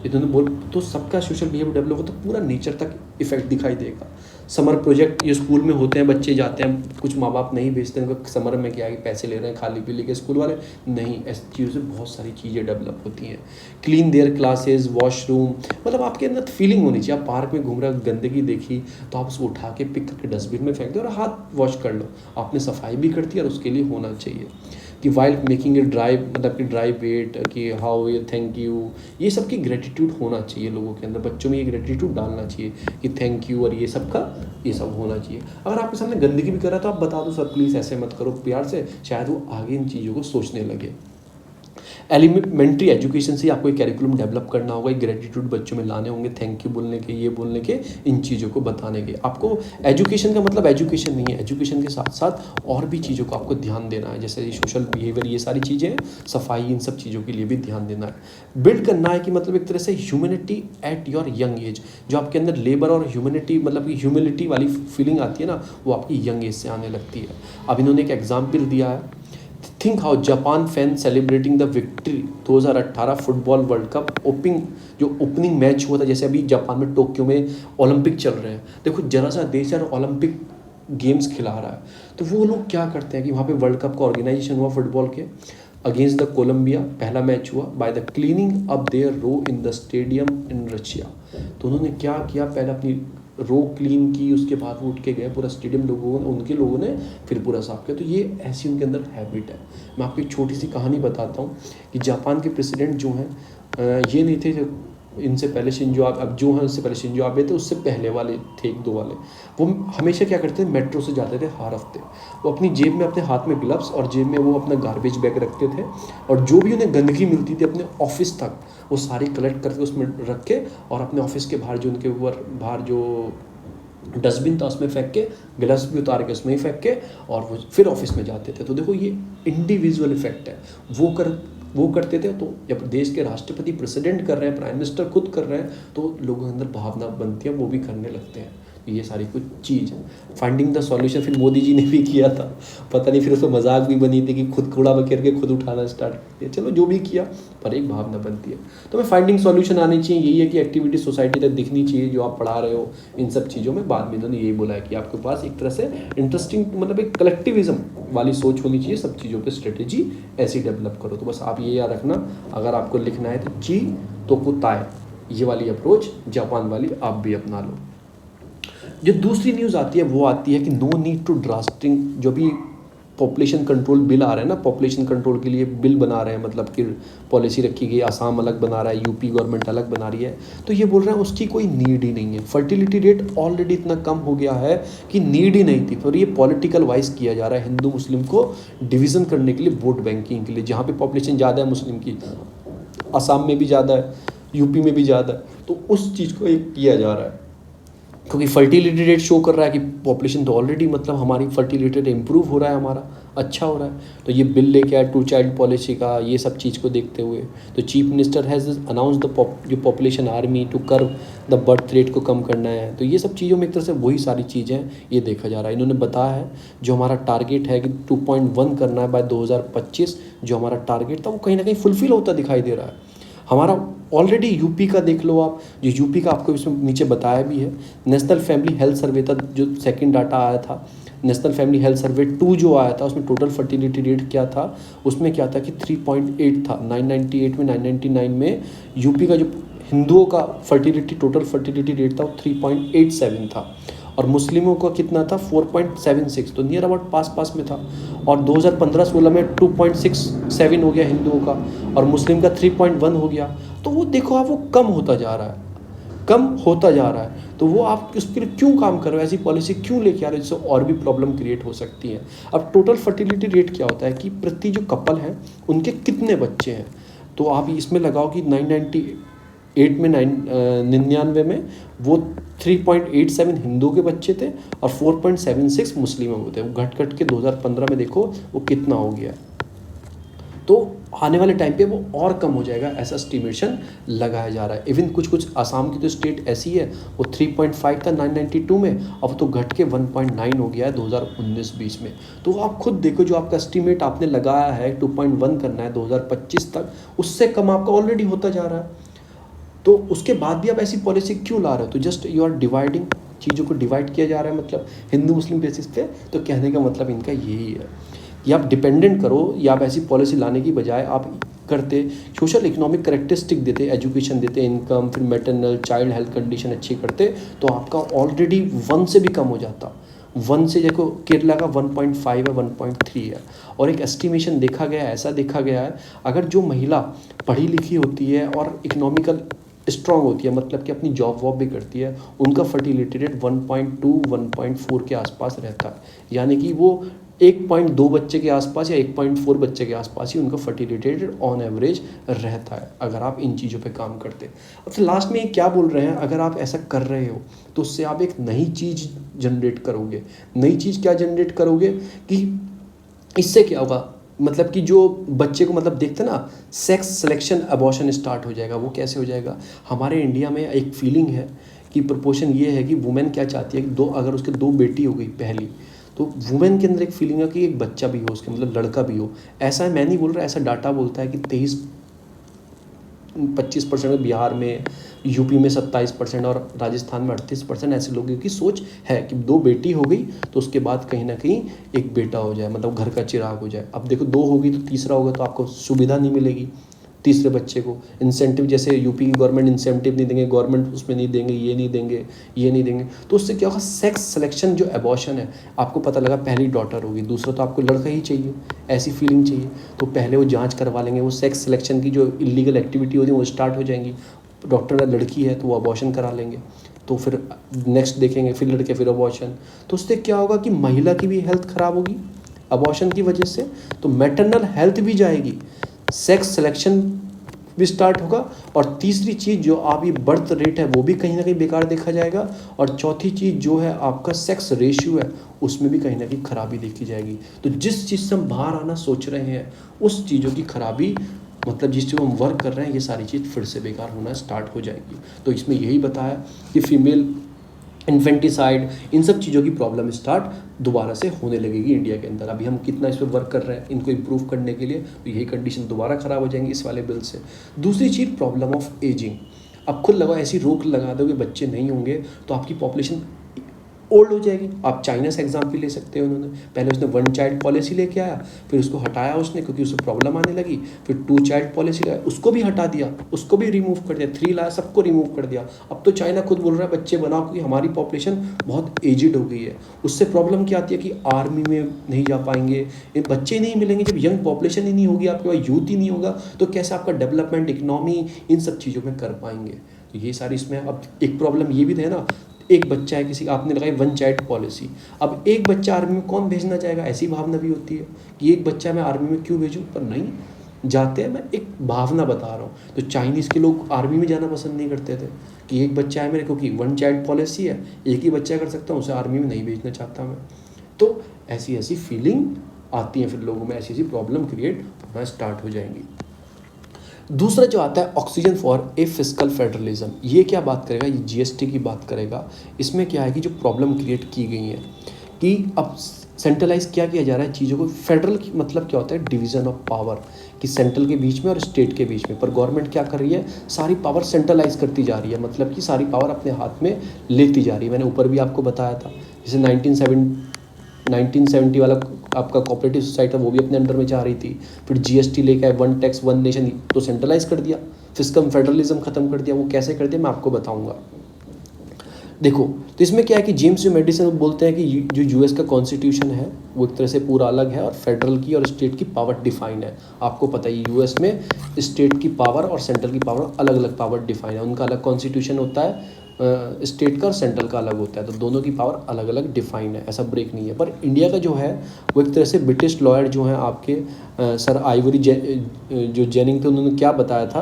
इन्होंने बोल तो सबका सोशल बिहेवियर डेवलप हो तो पूरा नेचर तक इफेक्ट दिखाई देगा। समर प्रोजेक्ट ये स्कूल में होते हैं, बच्चे जाते हैं, कुछ माँ बाप नहीं भेजते हैं, समर में क्या है कि पैसे ले रहे हैं खाली पीली के स्कूल वाले, नहीं, ऐसी चीज़ों से बहुत सारी चीज़ें डेवलप होती हैं। क्लीन देयर क्लासेस, वॉशरूम, मतलब आपके अंदर फीलिंग होनी चाहिए। आप पार्क में घूम रहे हो, गंदगी देखी तो आप उसको उठा के पिक करके डस्टबिन में फेंक दो और हाथ वॉश कर लो, आपने सफाई भी कर दी और उसके लिए होना चाहिए। कि वाइल मेकिंग ए ड्राइव, मतलब कि ड्राइव वेट, कि हाउ ये थैंक यू, ये सब की ग्रेटिट्यूड होना चाहिए लोगों के अंदर, बच्चों में ये ग्रेटिट्यूड डालना चाहिए कि थैंक यू, और ये सब का ये सब होना चाहिए। अगर आपके सामने गंदगी भी कर रहा है तो आप बता दो सर प्लीज़ ऐसे मत करो, प्यार से, शायद वो आगे इन चीज़ों को सोचने लगे। एलिमेंट्री एजुकेशन से आपको एक कैरिकुलम डेवलप करना होगा, एक ग्रेटिट्यूड बच्चों में लाने होंगे, थैंक यू बोलने के, ये बोलने के, इन चीज़ों को बताने के। आपको एजुकेशन का मतलब एजुकेशन नहीं है, एजुकेशन के साथ साथ और भी चीज़ों को आपको ध्यान देना है, जैसे सोशल बिहेवियर, ये सारी चीज़ें हैं, सफाई, इन सब चीज़ों के लिए भी ध्यान देना है। बिल्ड करना है कि मतलब एक तरह से humanity at your young age, जो आपके अंदर लेबर और ह्यूमैनिटी, मतलब कि ह्यूमिलिटी वाली फीलिंग आती है ना, वो आपकी यंग एज से आने लगती है। अब इन्होंने एक एग्जाम्पल दिया है, think how Japan fan celebrating the victory 2018 football world cup opening match हुआ था, जैसे अभी जापान में टोक्यो में ओलंपिक चल रहे हैं, देखो जरा सा देश यार ओलंपिक गेम्स खिला रहा है, तो वो लोग क्या करते हैं कि वहाँ पे वर्ल्ड कप का ऑर्गेनाइजेशन हुआ फुटबॉल के अगेंस्ट द कोलंबिया, पहला मैच हुआ by the cleaning up their row in the stadium in Russia. तो उन्होंने क्या किया, पहले अपनी रो क्लीन की, उसके बाद वो उठ के गए पूरा स्टेडियम, उनके लोगों ने फिर पूरा साफ किया। तो ये ऐसी उनके अंदर हैबिट है। मैं आपको एक छोटी सी कहानी बताता हूँ कि जापान के प्रेसिडेंट जो हैं ये नहीं थे जो इनसे पहले शिंजो आबे, अब जो हैं उससे पहले शिंजो आबे थे, उससे पहले वाले थे एक दो वाले, वो हमेशा क्या करते थे, मेट्रो से जाते थे हर हफ्ते, वो अपनी जेब में, अपने हाथ में ग्लव्स और जेब में वो अपना गार्बेज बैग रखते थे, और जो भी उन्हें गंदगी मिलती थी अपने ऑफिस तक वो सारी कलेक्ट करके उसमें रख के, और अपने ऑफिस के बाहर जो उनके ऊपर बाहर जो डस्टबिन था उसमें फेंक के, ग्लव्स भी उतार के उसमें ही फेंक के, और वो फिर ऑफिस में जाते थे। तो देखो ये इंडिविजुअल इफेक्ट है, वो वो करते थे। तो जब देश के राष्ट्रपति प्रेसिडेंट कर रहे हैं, प्राइम मिनिस्टर खुद कर रहे हैं, तो लोगों के अंदर भावना बनती है, वो भी करने लगते हैं। ये सारी कुछ चीज़ है। फाइंडिंग द सॉल्यूशन फिर मोदी जी ने भी किया था, पता नहीं फिर उसमें मजाक भी बनी थी कि खुद कूड़ा बखेर के खुद उठाना स्टार्ट कर दिया। चलो जो भी किया, पर एक भावना बनती है। तो मैं फाइंडिंग सॉल्यूशन आनी चाहिए, यही है कि एक्टिविटी सोसाइटी तक दिखनी चाहिए जो आप पढ़ा रहे हो इन सब चीज़ों में। बाद में इन्होंने यही बोला है कि आपके पास एक तरह से इंटरेस्टिंग, मतलब एक कलेक्टिविज्म वाली सोच होनी चाहिए, सब चीज़ों पे स्ट्रेटेजी ऐसी डेवलप करो। तो बस आप ये याद रखना, अगर आपको लिखना है तो ची तो कुताए, ये वाली अप्रोच जापान वाली आप भी अपना लो। जो दूसरी न्यूज़ आती है वो आती है कि नो नीड टू ड्राफ्टिंग, जो भी पॉपुलेशन कंट्रोल बिल आ रहा है ना, पॉपुलेशन कंट्रोल के लिए बिल बना रहे हैं, मतलब कि पॉलिसी रखी गई, आसाम अलग बना रहा है, यूपी गवर्नमेंट अलग बना रही है, तो ये बोल रहे हैं उसकी कोई नीड ही नहीं है। फर्टिलिटी रेट ऑलरेडी इतना कम हो गया है कि नीड ही नहीं थी, पर ये पॉलिटिकल वाइज किया जा रहा है हिंदू मुस्लिम को डिवीज़न करने के लिए, वोट बैंकिंग के लिए। जहाँ पे पॉपुलेशन ज़्यादा है मुस्लिम की, आसाम में भी ज़्यादा है, यूपी में भी ज़्यादा है, तो उस चीज़ को एक किया जा रहा है। क्योंकि फर्टिलिटी रेट शो कर रहा है कि पॉपुलेशन तो ऑलरेडी, मतलब हमारी फर्टिलिटी रेट इम्प्रूव हो रहा है, हमारा अच्छा हो रहा है। तो ये बिल लेके आए 2 चाइल्ड पॉलिसी का, ये सब चीज़ को देखते हुए। तो चीफ मिनिस्टर हैज़ अनाउंस जो population army to curb the birth rate को कम करना है। तो ये सब चीज़ों में एक तरह से वही सारी चीज़ें ये देखा जा रहा है। इन्होंने बताया है जो हमारा टारगेट है कि 2.1 करना है बाय 2025, जो हमारा टारगेट था वो कहीं ना कहीं फुलफिल होता दिखाई दे रहा है हमारा। ऑलरेडी यूपी का देख लो आप, जो यूपी का आपको इसमें नीचे बताया भी है, नेशनल फैमिली हेल्थ सर्वे था, जो सेकंड डाटा आया था, नेशनल फैमिली हेल्थ सर्वे 2 जो आया था, उसमें टोटल फर्टिलिटी रेट क्या था, उसमें क्या था कि 3.8 था। 998 में 999 में यूपी का जो हिंदुओं का फर्टिलिटी, टोटल फर्टिलिटी रेट था वो 3.87 था, और मुस्लिमों का कितना था 4.76, तो नियर अबाउट पास में था। और 2015-16 में 2.67 हो गया हिंदुओं का, और मुस्लिम का 3.1 हो गया। तो वो देखो आप, वो कम होता जा रहा है, कम होता जा रहा है। तो वो आप उसके लिए क्यों काम कर रहे हो, ऐसी पॉलिसी क्यों लेके आ रहे हो जिससे और भी प्रॉब्लम क्रिएट हो सकती है। अब टोटल फर्टिलिटी रेट क्या होता है कि प्रति जो कपल हैं उनके कितने बच्चे हैं, तो आप इसमें लगाओ कि 998 में 99 में वो 3.87 हिंदुओं के बच्चे थे और 4.76 मुस्लिमों के थे। वो घट के 2015 में देखो वो कितना हो गया। तो आने वाले टाइम पे वो और कम हो जाएगा, ऐसा एस्टिमेशन लगाया जा रहा है। इवन कुछ आसाम की तो स्टेट ऐसी है, वो 3.5 था 992 में, अब तो घट के 1.9 हो गया है 2019-20 में। तो आप खुद देखो, जो आपका एस्टिमेट आपने लगाया है 2.1 करना है 2025 तक, उससे कम आपका ऑलरेडी होता जा रहा है। तो उसके बाद भी आप ऐसी पॉलिसी क्यों ला रहे हो। तो जस्ट यू आर डिवाइडिंग, चीज़ों को डिवाइड किया जा रहा है, मतलब हिंदू मुस्लिम बेसिस पे। तो कहने का मतलब इनका यही है कि आप डिपेंडेंट करो, या आप ऐसी पॉलिसी लाने की बजाय आप करते सोशल इकोनॉमिक करेक्टरिस्टिक देते, एजुकेशन देते, इनकम, फिर मैटरनल चाइल्ड हेल्थ कंडीशन अच्छी करते, तो आपका ऑलरेडी 1 से भी कम हो जाता। 1 से देखो केरला का 1.5 है, 1.3 है। और एक एस्टिमेशन देखा गया है, ऐसा देखा गया है, अगर जो महिला पढ़ी लिखी होती है और इकोनॉमिकल स्ट्रांग होती है, मतलब कि अपनी जॉब वॉब भी करती है, उनका फर्टिलिटी रेट 1.2 1.4 के आसपास रहता है। यानी कि वो 1.2 बच्चे के आसपास या 1.4 बच्चे के आसपास ही उनका फर्टिलिटी रेट ऑन एवरेज रहता है, अगर आप इन चीज़ों पे काम करते। अब तो लास्ट में ये क्या बोल रहे हैं, अगर आप ऐसा कर रहे हो तो उससे आप एक नई चीज़ जनरेट करोगे। नई चीज़ क्या जनरेट करोगे कि इससे क्या होगा, मतलब कि जो बच्चे को, मतलब देखते ना, सेक्स सिलेक्शन अबॉर्शन स्टार्ट हो जाएगा। वो कैसे हो जाएगा, हमारे इंडिया में एक फीलिंग है कि प्रोपोर्शन ये है कि वुमेन क्या चाहती है कि अगर उसके 2 बेटी हो गई पहली, तो वुमेन के अंदर एक फीलिंग है कि एक बच्चा भी हो उसके, मतलब लड़का भी हो। ऐसा है, मैं नहीं बोल रहा, ऐसा डाटा बोलता है कि 25% बिहार में, यूपी में 27% और राजस्थान में 38% ऐसे लोगों की सोच है कि 2 बेटी हो गई तो उसके बाद कहीं ना कहीं एक बेटा हो जाए, मतलब घर का चिराग हो जाए। अब देखो 2 होगी तो तीसरा होगा, तो आपको सुविधा नहीं मिलेगी तीसरे बच्चे को। इंसेंटिव, जैसे यूपी की गवर्नमेंट इंसेंटिव नहीं देंगे, गवर्नमेंट उसमें नहीं देंगे, ये नहीं देंगे, ये नहीं देंगे, तो उससे क्या होगा, सेक्स सिलेक्शन जो एबॉर्शन है, आपको पता लगा पहली डॉटर होगी, दूसरा तो आपको लड़का ही चाहिए, ऐसी फीलिंग चाहिए, तो पहले वो जांच करवा लेंगे। वो सेक्स सिलेक्शन की जो इलीगल एक्टिविटी होती है वो स्टार्ट हो जाएंगी। डॉक्टर लड़की है तो वो अबॉर्शन करा लेंगे, तो फिर नेक्स्ट देखेंगे, फिर लड़के, फिर अबॉर्शन। तो उससे क्या होगा कि महिला की भी हेल्थ ख़राब होगी अबॉर्शन की वजह से, तो मैटरनल हेल्थ भी जाएगी, सेक्स सिलेक्शन भी स्टार्ट होगा, और तीसरी चीज़ जो आप ये बर्थ रेट है वो भी कहीं ना कहीं बेकार देखा जाएगा, और चौथी चीज़ जो है आपका सेक्स रेशियो है उसमें भी कहीं ना कहीं खराबी देखी जाएगी। तो जिस चीज़ से हम बाहर आना सोच रहे हैं उस चीज़ों की खराबी मतलब जिस चीज़ हम वर्क कर रहे हैं ये सारी चीज़ फिर से बेकार होना स्टार्ट हो जाएगी। तो इसमें यही बताया कि फीमेल इन्फेंटिसाइड इन सब चीज़ों की प्रॉब्लम स्टार्ट दोबारा से होने लगेगी इंडिया के अंदर। अभी हम कितना इस पर वर्क कर रहे हैं इनको इम्प्रूव करने के लिए, तो यही कंडीशन दोबारा ख़राब हो जाएंगी इस वाले बिल से। दूसरी चीज़ प्रॉब्लम ऑफ एजिंग। अब खुद लगाओ ऐसी रोक लगा दो कि बच्चे नहीं होंगे तो आपकी पॉपुलेशन ओल्ड हो जाएगी। आप चाइना से एग्जाम्पल ले सकते हो, उन्होंने पहले उसने 1 चाइल्ड पॉलिसी लेके आया, फिर उसको हटाया उसने क्योंकि उसे प्रॉब्लम आने लगी, फिर 2 चाइल्ड पॉलिसी लाया, उसको भी हटा दिया, उसको भी रिमूव कर दिया, 3 लाया, सबको रिमूव कर दिया। अब तो चाइना खुद बोल रहा है बच्चे बनाओ क्योंकि हमारी पॉपुलेशन बहुत एजिड हो गई है। उससे प्रॉब्लम क्या आती है कि आर्मी में नहीं जा पाएंगे, बच्चे नहीं मिलेंगे। जब यंग पॉपुलेशन ही नहीं होगी, आपके पास यूथ ही नहीं होगा, तो कैसे आपका डेवलपमेंट, इकोनॉमी इन सब चीज़ों में कर पाएंगे। तो ये सारी इसमें अब एक प्रॉब्लम ये भी है ना, एक बच्चा है, किसी आपने लगाई 1 चाइल्ड पॉलिसी, अब एक बच्चा आर्मी में कौन भेजना चाहेगा, ऐसी भावना भी होती है कि एक बच्चा मैं आर्मी में क्यों भेजूं, पर नहीं जाते हैं। मैं एक भावना बता रहा हूँ। तो चाइनीज़ के लोग आर्मी में जाना पसंद नहीं करते थे कि एक बच्चा है मेरे, क्योंकि 1 चाइल्ड पॉलिसी है, एक ही बच्चा कर सकता हूँ, उसे आर्मी में नहीं भेजना चाहता मैं। तो ऐसी ऐसी फीलिंग आती है, फिर लोगों में ऐसी ऐसी प्रॉब्लम क्रिएट होना स्टार्ट हो जाएंगी। दूसरा जो आता है oxygen for a fiscal federalism, ये क्या बात करेगा, ये जीएसटी की बात करेगा। इसमें क्या है कि जो प्रॉब्लम क्रिएट की गई है कि अब सेंट्रलाइज क्या किया जा रहा है चीज़ों को। फेडरल की मतलब क्या होता है, डिवीज़न ऑफ पावर, कि सेंट्रल के बीच में और स्टेट के बीच में। पर गवर्नमेंट क्या कर रही है, सारी पावर सेंट्रलाइज करती जा रही है, मतलब कि सारी पावर अपने हाथ में लेती जा रही है। मैंने ऊपर भी आपको बताया था, जैसे 1970 वाला आपका कोऑपरेटिव सोसाइटी था, वो भी अपने अंडर में जा रही थी। फिर जीएसटी लेके आए, 1 टैक्स 1 नेशन, तो सेंट्रलाइज कर दिया, फिस्कल फेडरलिज्म खत्म कर दिया। वो कैसे कर दिया मैं आपको बताऊंगा। देखो, तो इसमें क्या है कि जेम्स मेडिसन बोलते हैं कि जो यूएस का कॉन्स्टिट्यूशन है वो एक तरह से पूरा अलग है और फेडरल की और स्टेट की पावर डिफाइन है। आपको पता है यूएस में स्टेट की पावर और सेंट्रल की पावर अलग अलग पावर डिफाइन है, उनका अलग कॉन्स्टिट्यूशन होता है, स्टेट का और सेंट्रल का अलग होता है, तो दोनों की पावर अलग अलग डिफाइन है, ऐसा ब्रेक नहीं है। पर इंडिया का जो है वो एक तरह से ब्रिटिश लॉयर जो हैं आपके सर आइवरी जो जेनिंग थे, उन्होंने क्या बताया था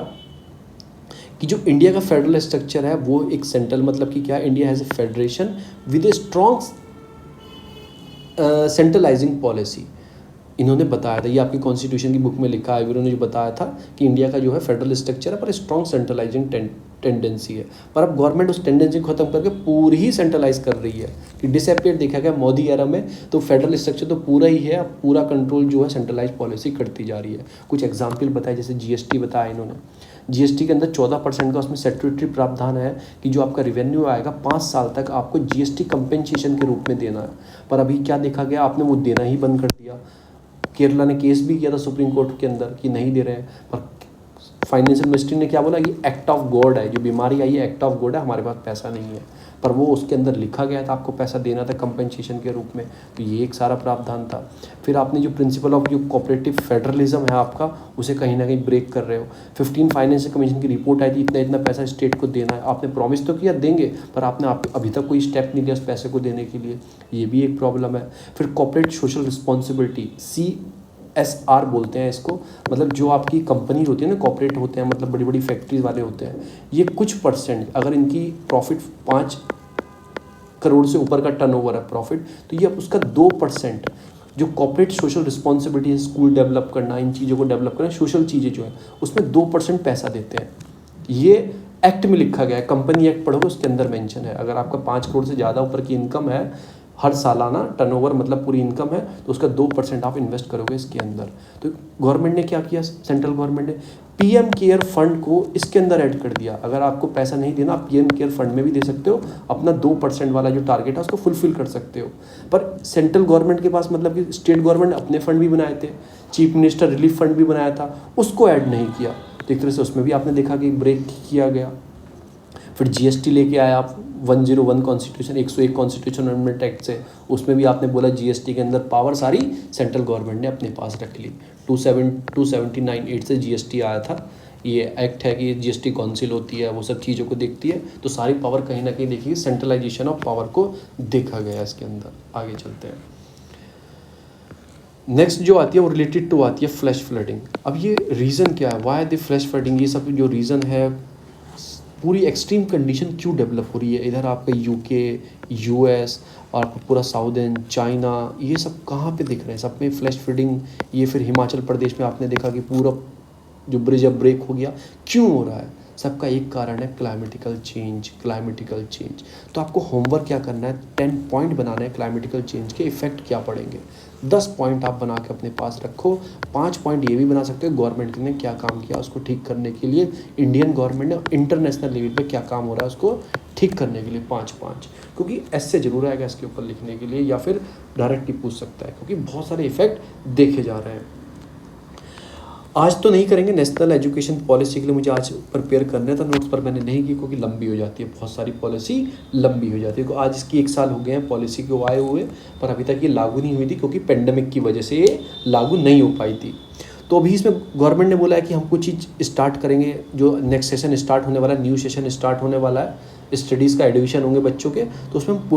कि जो इंडिया का फेडरल स्ट्रक्चर है वो एक सेंट्रल, मतलब कि क्या, India has a federation with a strong centralising policy. इन्होंने बताया था, ये आपकी कॉन्स्टिट्यूशन की बुक में लिखा है, इन्होंने जो बताया था कि इंडिया का जो है फेडरल स्ट्रक्चर है पर स्ट्रॉन्ग सेंट्रलाइजिंग टेंडेंसी है। पर अब गवर्नमेंट उस टेंडेंसी को खत्म करके पूरी ही सेंट्रलाइज कर रही है कि डिसअपियर देखा गया मोदी एरा में, तो फेडरल स्ट्रक्चर तो पूरा ही है, अब पूरा कंट्रोल जो है सेंट्रलाइज पॉलिसी करती जा रही है। कुछ एग्जाम्पल बताए, जैसे जीएसटी बताया इन्होंने, जीएसटी के अंदर 14% का उसमें स्टैट्यूटरी प्रावधान है कि जो आपका रेवेन्यू आएगा 5 साल तक आपको जीएसटी कंपेंसेशन के रूप में देना है। पर अभी क्या देखा गया, आपने वो देना ही बंद कर दिया। केरला ने केस भी किया था सुप्रीम कोर्ट के अंदर कि नहीं दे रहे हैं, पर फाइनेंशियल मिनिस्ट्री ने क्या बोला, ये एक्ट ऑफ गॉड है, जो बीमारी आई है एक्ट ऑफ गॉड है, हमारे पास पैसा नहीं है। पर वो उसके अंदर लिखा गया था आपको पैसा देना था कंपेंसेशन के रूप में, तो ये एक सारा प्रावधान था। फिर आपने जो प्रिंसिपल ऑफ जो कोऑपरेटिव फेडरलिज्म है आपका, उसे कहीं ना कहीं ब्रेक कर रहे हो। 15 फाइनेंशियल कमीशन की रिपोर्ट आई थी, इतना इतना पैसा स्टेट को देना है, आपने प्रॉमिस तो किया देंगे, पर आपने अभी तक कोई स्टेप नहीं लिया उस पैसे को देने के लिए, ये भी एक प्रॉब्लम है। फिर कॉर्पोरेट सोशल रिस्पॉन्सिबिलिटी, CSR बोलते हैं इसको, मतलब जो आपकी कंपनी होती है ना, कॉर्पोरेट होते हैं, मतलब बड़ी बड़ी फैक्ट्रीज वाले होते हैं, ये कुछ परसेंट, अगर इनकी प्रॉफिट 5 करोड़ से ऊपर का टर्नओवर है प्रॉफिट, तो ये उसका 2% जो कॉर्पोरेट सोशल रिस्पॉन्सिबिलिटी है, स्कूल डेवलप करना, इन चीज़ों को डेवलप करना, सोशल चीज़ें जो है उसमें 2% पैसा देते हैं। ये एक्ट में लिखा गया है, कंपनी एक्ट पढ़ोगे उसके अंदर मेंशन है। अगर आपका 5 करोड़ से ज़्यादा ऊपर की इनकम है, हर सालाना टर्नओवर मतलब पूरी इनकम है, तो उसका 2% आप इन्वेस्ट करोगे इसके अंदर। तो गवर्नमेंट ने क्या किया, सेंट्रल गवर्नमेंट ने पीएम केयर फंड को इसके अंदर ऐड कर दिया। अगर आपको पैसा नहीं देना, आप पीएम केयर फंड में भी दे सकते हो, अपना 2% वाला जो टारगेट है उसको फुलफिल कर सकते हो। पर सेंट्रल गवर्नमेंट के पास, मतलब कि स्टेट गवर्नमेंट ने अपने फंड भी बनाए थे, चीफ मिनिस्टर रिलीफ फंड भी बनाया था, उसको ऐड नहीं किया, तो एक तरह से उसमें भी आपने देखा कि ब्रेक किया गया। फिर जीएसटी लेके आया आप 101 कॉन्स्टिट्यूशन 101 कॉन्स्टिट्यूशन अमेंडमेंट एक्ट से, उसमें भी आपने बोला जीएसटी के अंदर पावर सारी सेंट्रल गवर्नमेंट ने अपने पास रख ली। 279(8) से जीएसटी आया था, ये एक्ट है कि जीएसटी काउंसिल होती है, वो सब चीज़ों को देखती है, तो सारी पावर कहीं ना कहीं देखिए सेंट्रलाइजेशन ऑफ पावर को देखा गया है इसके अंदर। आगे चलते हैं, नेक्स्ट जो आती है वो रिलेटेड टू आती है फ्लैश फ्लडिंग। अब ये रीज़न क्या है, वाई द फ्लैश फ्लडिंग, ये सब जो रीज़न है, पूरी एक्सट्रीम कंडीशन क्यों डेवलप हो रही है, इधर आपका यूके, यूएस और आपका पूरा साउदर्न चाइना, ये सब कहाँ पे दिख रहे हैं, सब में फ्लैश फ्लडिंग। ये फिर हिमाचल प्रदेश में आपने देखा कि पूरा जो ब्रिज अब ब्रेक हो गया, क्यों हो रहा है? सबका एक कारण है, क्लाइमेटिकल चेंज। तो आपको होमवर्क क्या करना है, 10 पॉइंट बनाना है क्लाइमेटिकल चेंज के इफेक्ट क्या पड़ेंगे। 10 पॉइंट आप बना के अपने पास रखो। 5 पॉइंट ये भी बना सकते हो गवर्नमेंट ने क्या काम किया उसको ठीक करने के लिए, इंडियन गवर्नमेंट ने इंटरनेशनल लेवल पे क्या काम हो रहा है उसको ठीक करने के लिए, 5 क्योंकि ऐसे जरूर आएगा इसके ऊपर लिखने के लिए, या फिर डायरेक्टली पूछ सकता है, क्योंकि बहुत सारे इफेक्ट देखे जा रहे हैं। आज तो नहीं करेंगे, नेशनल एजुकेशन पॉलिसी के लिए मुझे आज प्रिपेयर करना था नोट्स, पर मैंने नहीं की क्योंकि लंबी हो जाती है, बहुत सारी पॉलिसी लंबी हो जाती है। तो आज इसकी 1 साल हो गए हैं पॉलिसी को आए हुए, पर अभी तक ये लागू नहीं हुई थी क्योंकि पेंडेमिक की वजह से ये लागू नहीं हो पाई थी। तो अभी इसमें गवर्नमेंट ने बोला है कि हम कुछ चीज़ स्टार्ट करेंगे, जो नेक्स्ट सेशन स्टार्ट होने वाला है, न्यू सेशन स्टार्ट होने वाला है, स्टडीज़ का एडमिशन होंगे बच्चों के, तो उसमें हम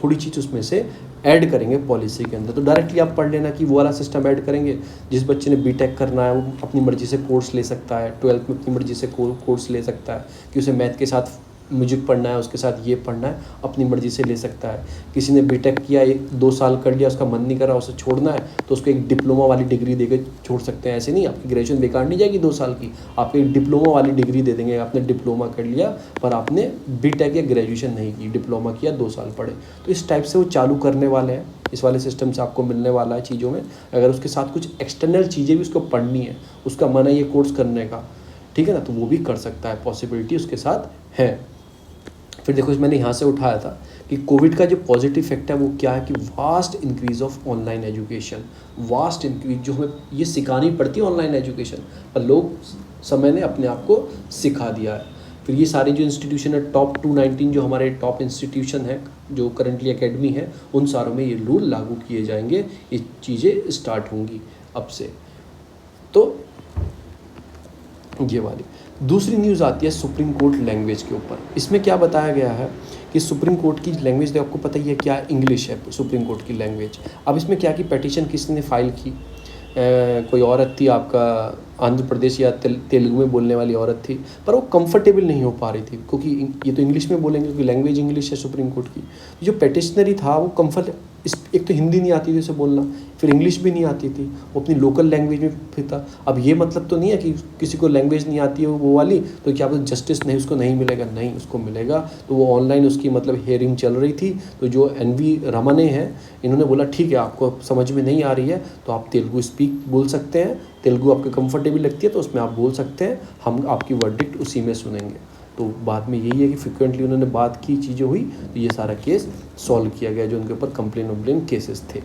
थोड़ी चीज़ उसमें से ऐड करेंगे पॉलिसी के अंदर। तो डायरेक्टली आप पढ़ लेना कि वो वाला सिस्टम ऐड करेंगे, जिस बच्चे ने बीटेक करना है वो अपनी मर्जी से कोर्स ले सकता है, 12th में अपनी मर्जी से कोर्स ले सकता है, कि उसे मैथ के साथ म्यूजिक पढ़ना है, उसके साथ ये पढ़ना है, अपनी मर्जी से ले सकता है। किसी ने बीटेक किया, 2 साल कर लिया, उसका मन नहीं कर रहा, उसे छोड़ना है, तो उसको एक डिप्लोमा वाली डिग्री देकर छोड़ सकते हैं। ऐसे नहीं, आपकी ग्रेजुएशन बेकार नहीं जाएगी 2 साल की, आपको एक डिप्लोमा वाली डिग्री दे देंगे। आपने डिप्लोमा कर लिया पर आपने बीटेक या ग्रेजुएशन नहीं की, डिप्लोमा किया, 2 साल पढ़े, तो इस टाइप से वो चालू करने वाले हैं। इस वाले सिस्टम से आपको मिलने वाला है चीज़ों में। अगर उसके साथ कुछ एक्सटर्नल चीज़ें भी उसको पढ़नी है, उसका मन है ये कोर्स करने का, ठीक है ना, तो वो भी कर सकता है, पॉसिबिलिटी उसके साथ है। फिर देखो मैंने यहाँ से उठाया था कि कोविड का जो पॉजिटिव इफेक्ट है वो क्या है, कि vast increase of online education, vast increase, जो हमें ये सिखानी पड़ती है ऑनलाइन एजुकेशन, पर लोग समय ने अपने आप को सिखा दिया है। फिर ये सारे जो इंस्टीट्यूशन है, टॉप 219 जो हमारे टॉप इंस्टीट्यूशन है जो करंटली एकेडमी है, उन सारों में ये रूल लागू किए जाएंगे, ये चीज़ें स्टार्ट होंगी अब से। तो ये वाली दूसरी न्यूज़ आती है सुप्रीम कोर्ट लैंग्वेज के ऊपर। इसमें क्या बताया गया है कि सुप्रीम कोर्ट की लैंग्वेज, तो आपको पता ही है क्या, इंग्लिश है सुप्रीम कोर्ट की लैंग्वेज। अब इसमें क्या कि पिटीशन किसने फाइल की, कोई औरत थी, आपका आंध्र प्रदेश या तेलुगु में बोलने वाली औरत थी, पर वो कंफर्टेबल नहीं हो पा रही थी क्योंकि ये तो इंग्लिश में बोलेंगे क्योंकि लैंग्वेज इंग्लिश है सुप्रीम कोर्ट की। जो पेटिशनरी था वो एक तो हिंदी नहीं आती थी उसे बोलना, फिर इंग्लिश भी नहीं आती थी, वो अपनी लोकल लैंग्वेज में फिर था। अब ये मतलब तो नहीं है कि किसी को लैंग्वेज नहीं आती है वो वाली तो क्या बोलते जस्टिस नहीं उसको नहीं मिलेगा, नहीं उसको मिलेगा। तो वो ऑनलाइन उसकी मतलब हियरिंग चल रही थी, तो जो NV रमने हैं इन्होंने बोला ठीक है आपको समझ में नहीं आ रही है तो आप तेलुगु स्पीक बोल सकते हैं, तेलुगु आपको कंफर्टेबल लगती है तो उसमें आप बोल सकते हैं, हम आपकी वर्डिक्ट उसी में सुनेंगे। तो बाद में यही है कि फ्रिक्वेंटली उन्होंने बात की, चीज़ें हुई, तो ये सारा केस सॉल्व किया गया जो उनके ऊपर कंप्लेन केसेस थे।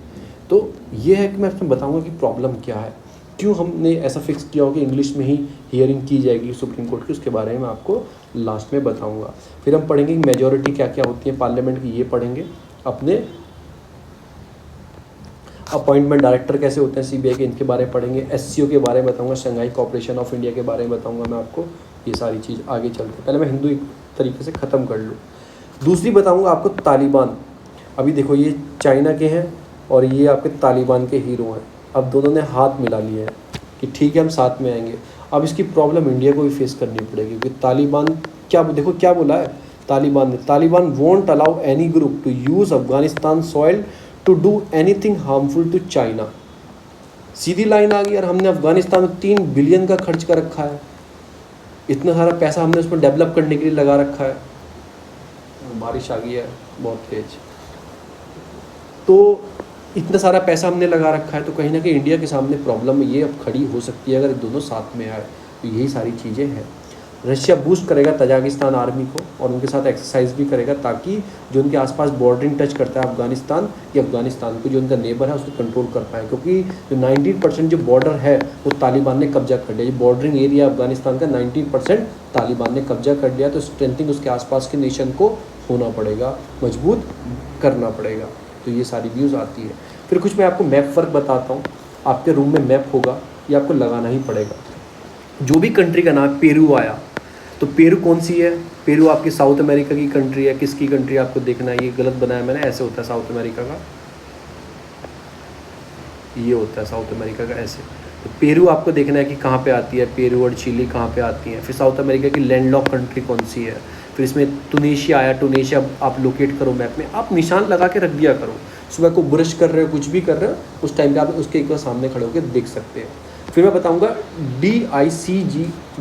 तो ये है कि मैं आपको बताऊंगा कि प्रॉब्लम क्या है, क्यों हमने ऐसा फिक्स किया हो कि इंग्लिश में ही हियरिंग की जाएगी सुप्रीम कोर्ट की, उसके बारे में मैं आपको लास्ट में बताऊंगा। फिर हम पढ़ेंगे कि मेजॉरिटी क्या क्या होती है पार्लियामेंट की, ये पढ़ेंगे। अपने अपॉइंटमेंट डायरेक्टर कैसे होते हैं CBI के, इनके बारे में पढ़ेंगे। SCO के बारे में बताऊंगा, शंघाई कॉर्पोरेशन ऑफ इंडिया के बारे में बताऊंगा मैं आपको। ये सारी चीज़ आगे चलते, पहले मैं हिंदू एक तरीके से ख़त्म कर लूँ। दूसरी बताऊंगा आपको तालिबान। अभी देखो ये चाइना के हैं और ये आपके तालिबान के हीरो हैं। अब दोनों ने हाथ मिला लिए हैं कि ठीक है हम साथ में आएंगे। अब इसकी प्रॉब्लम इंडिया को भी फेस करनी पड़ेगी क्योंकि तालिबान क्या, देखो क्या बोला है तालिबान ने, Taliban won't allow any group to use Afghanistan soil to do anything harmful to China. सीधी लाइन आ गई यार, हमने अफगानिस्तान में 3 बिलियन का खर्च कर रखा है, इतना सारा पैसा हमने उसमें डेवलप करने के लिए लगा रखा है। बारिश आ गई है बहुत तेज, तो इतना सारा पैसा हमने लगा रखा है, तो कहीं ना कहीं इंडिया के सामने प्रॉब्लम ये अब खड़ी हो सकती है अगर दोनों साथ में आए। तो यही सारी चीज़ें हैं। रशिया बूस्ट करेगा तजाकिस्तान आर्मी को और उनके साथ एक्सरसाइज भी करेगा ताकि जो उनके आसपास बॉर्डरिंग टच करता है अफगानिस्तान या अफगानिस्तान को जो उनका नेबर है उसको कंट्रोल कर पाए, क्योंकि जो 19% जो बॉर्डर है वो तालिबान ने कब्जा कर लिया। जो बॉर्डरिंग एरिया अफगानिस्तान का 19% तालिबान ने कब्जा कर लिया, तो स्ट्रेंथिंग उसके आसपास के नेशन को होना पड़ेगा, मजबूत करना पड़ेगा। तो ये सारी व्यूज़ आती है। फिर कुछ मैं आपको मैप वर्क बताता हूँ। आपके रूम में मैप होगा, ये आपको लगाना ही पड़ेगा। जो भी कंट्री का नाम पेरू आया, तो पेरू कौन सी है, पेरू आपकी साउथ अमेरिका की कंट्री है, किसकी कंट्री आपको देखना है। ये गलत बनाया मैंने, ऐसे होता है साउथ अमेरिका का, ये होता है साउथ अमेरिका का ऐसे। तो पेरू आपको देखना है कि कहाँ पे आती है, पेरू और चिली कहाँ पे आती हैं। फिर साउथ अमेरिका की लैंडलॉक कंट्री कौन सी है। फिर इसमें टुनीशिया आया, टुनीशिया आप लोकेट करो मैप में, आप निशान लगा के रख दिया करो। सुबह को ब्रश कर रहे हो, कुछ भी कर रहे हो, उस टाइम पे आप उसके एक बार सामने खड़े होकर देख सकते हैं। फिर मैं बताऊंगा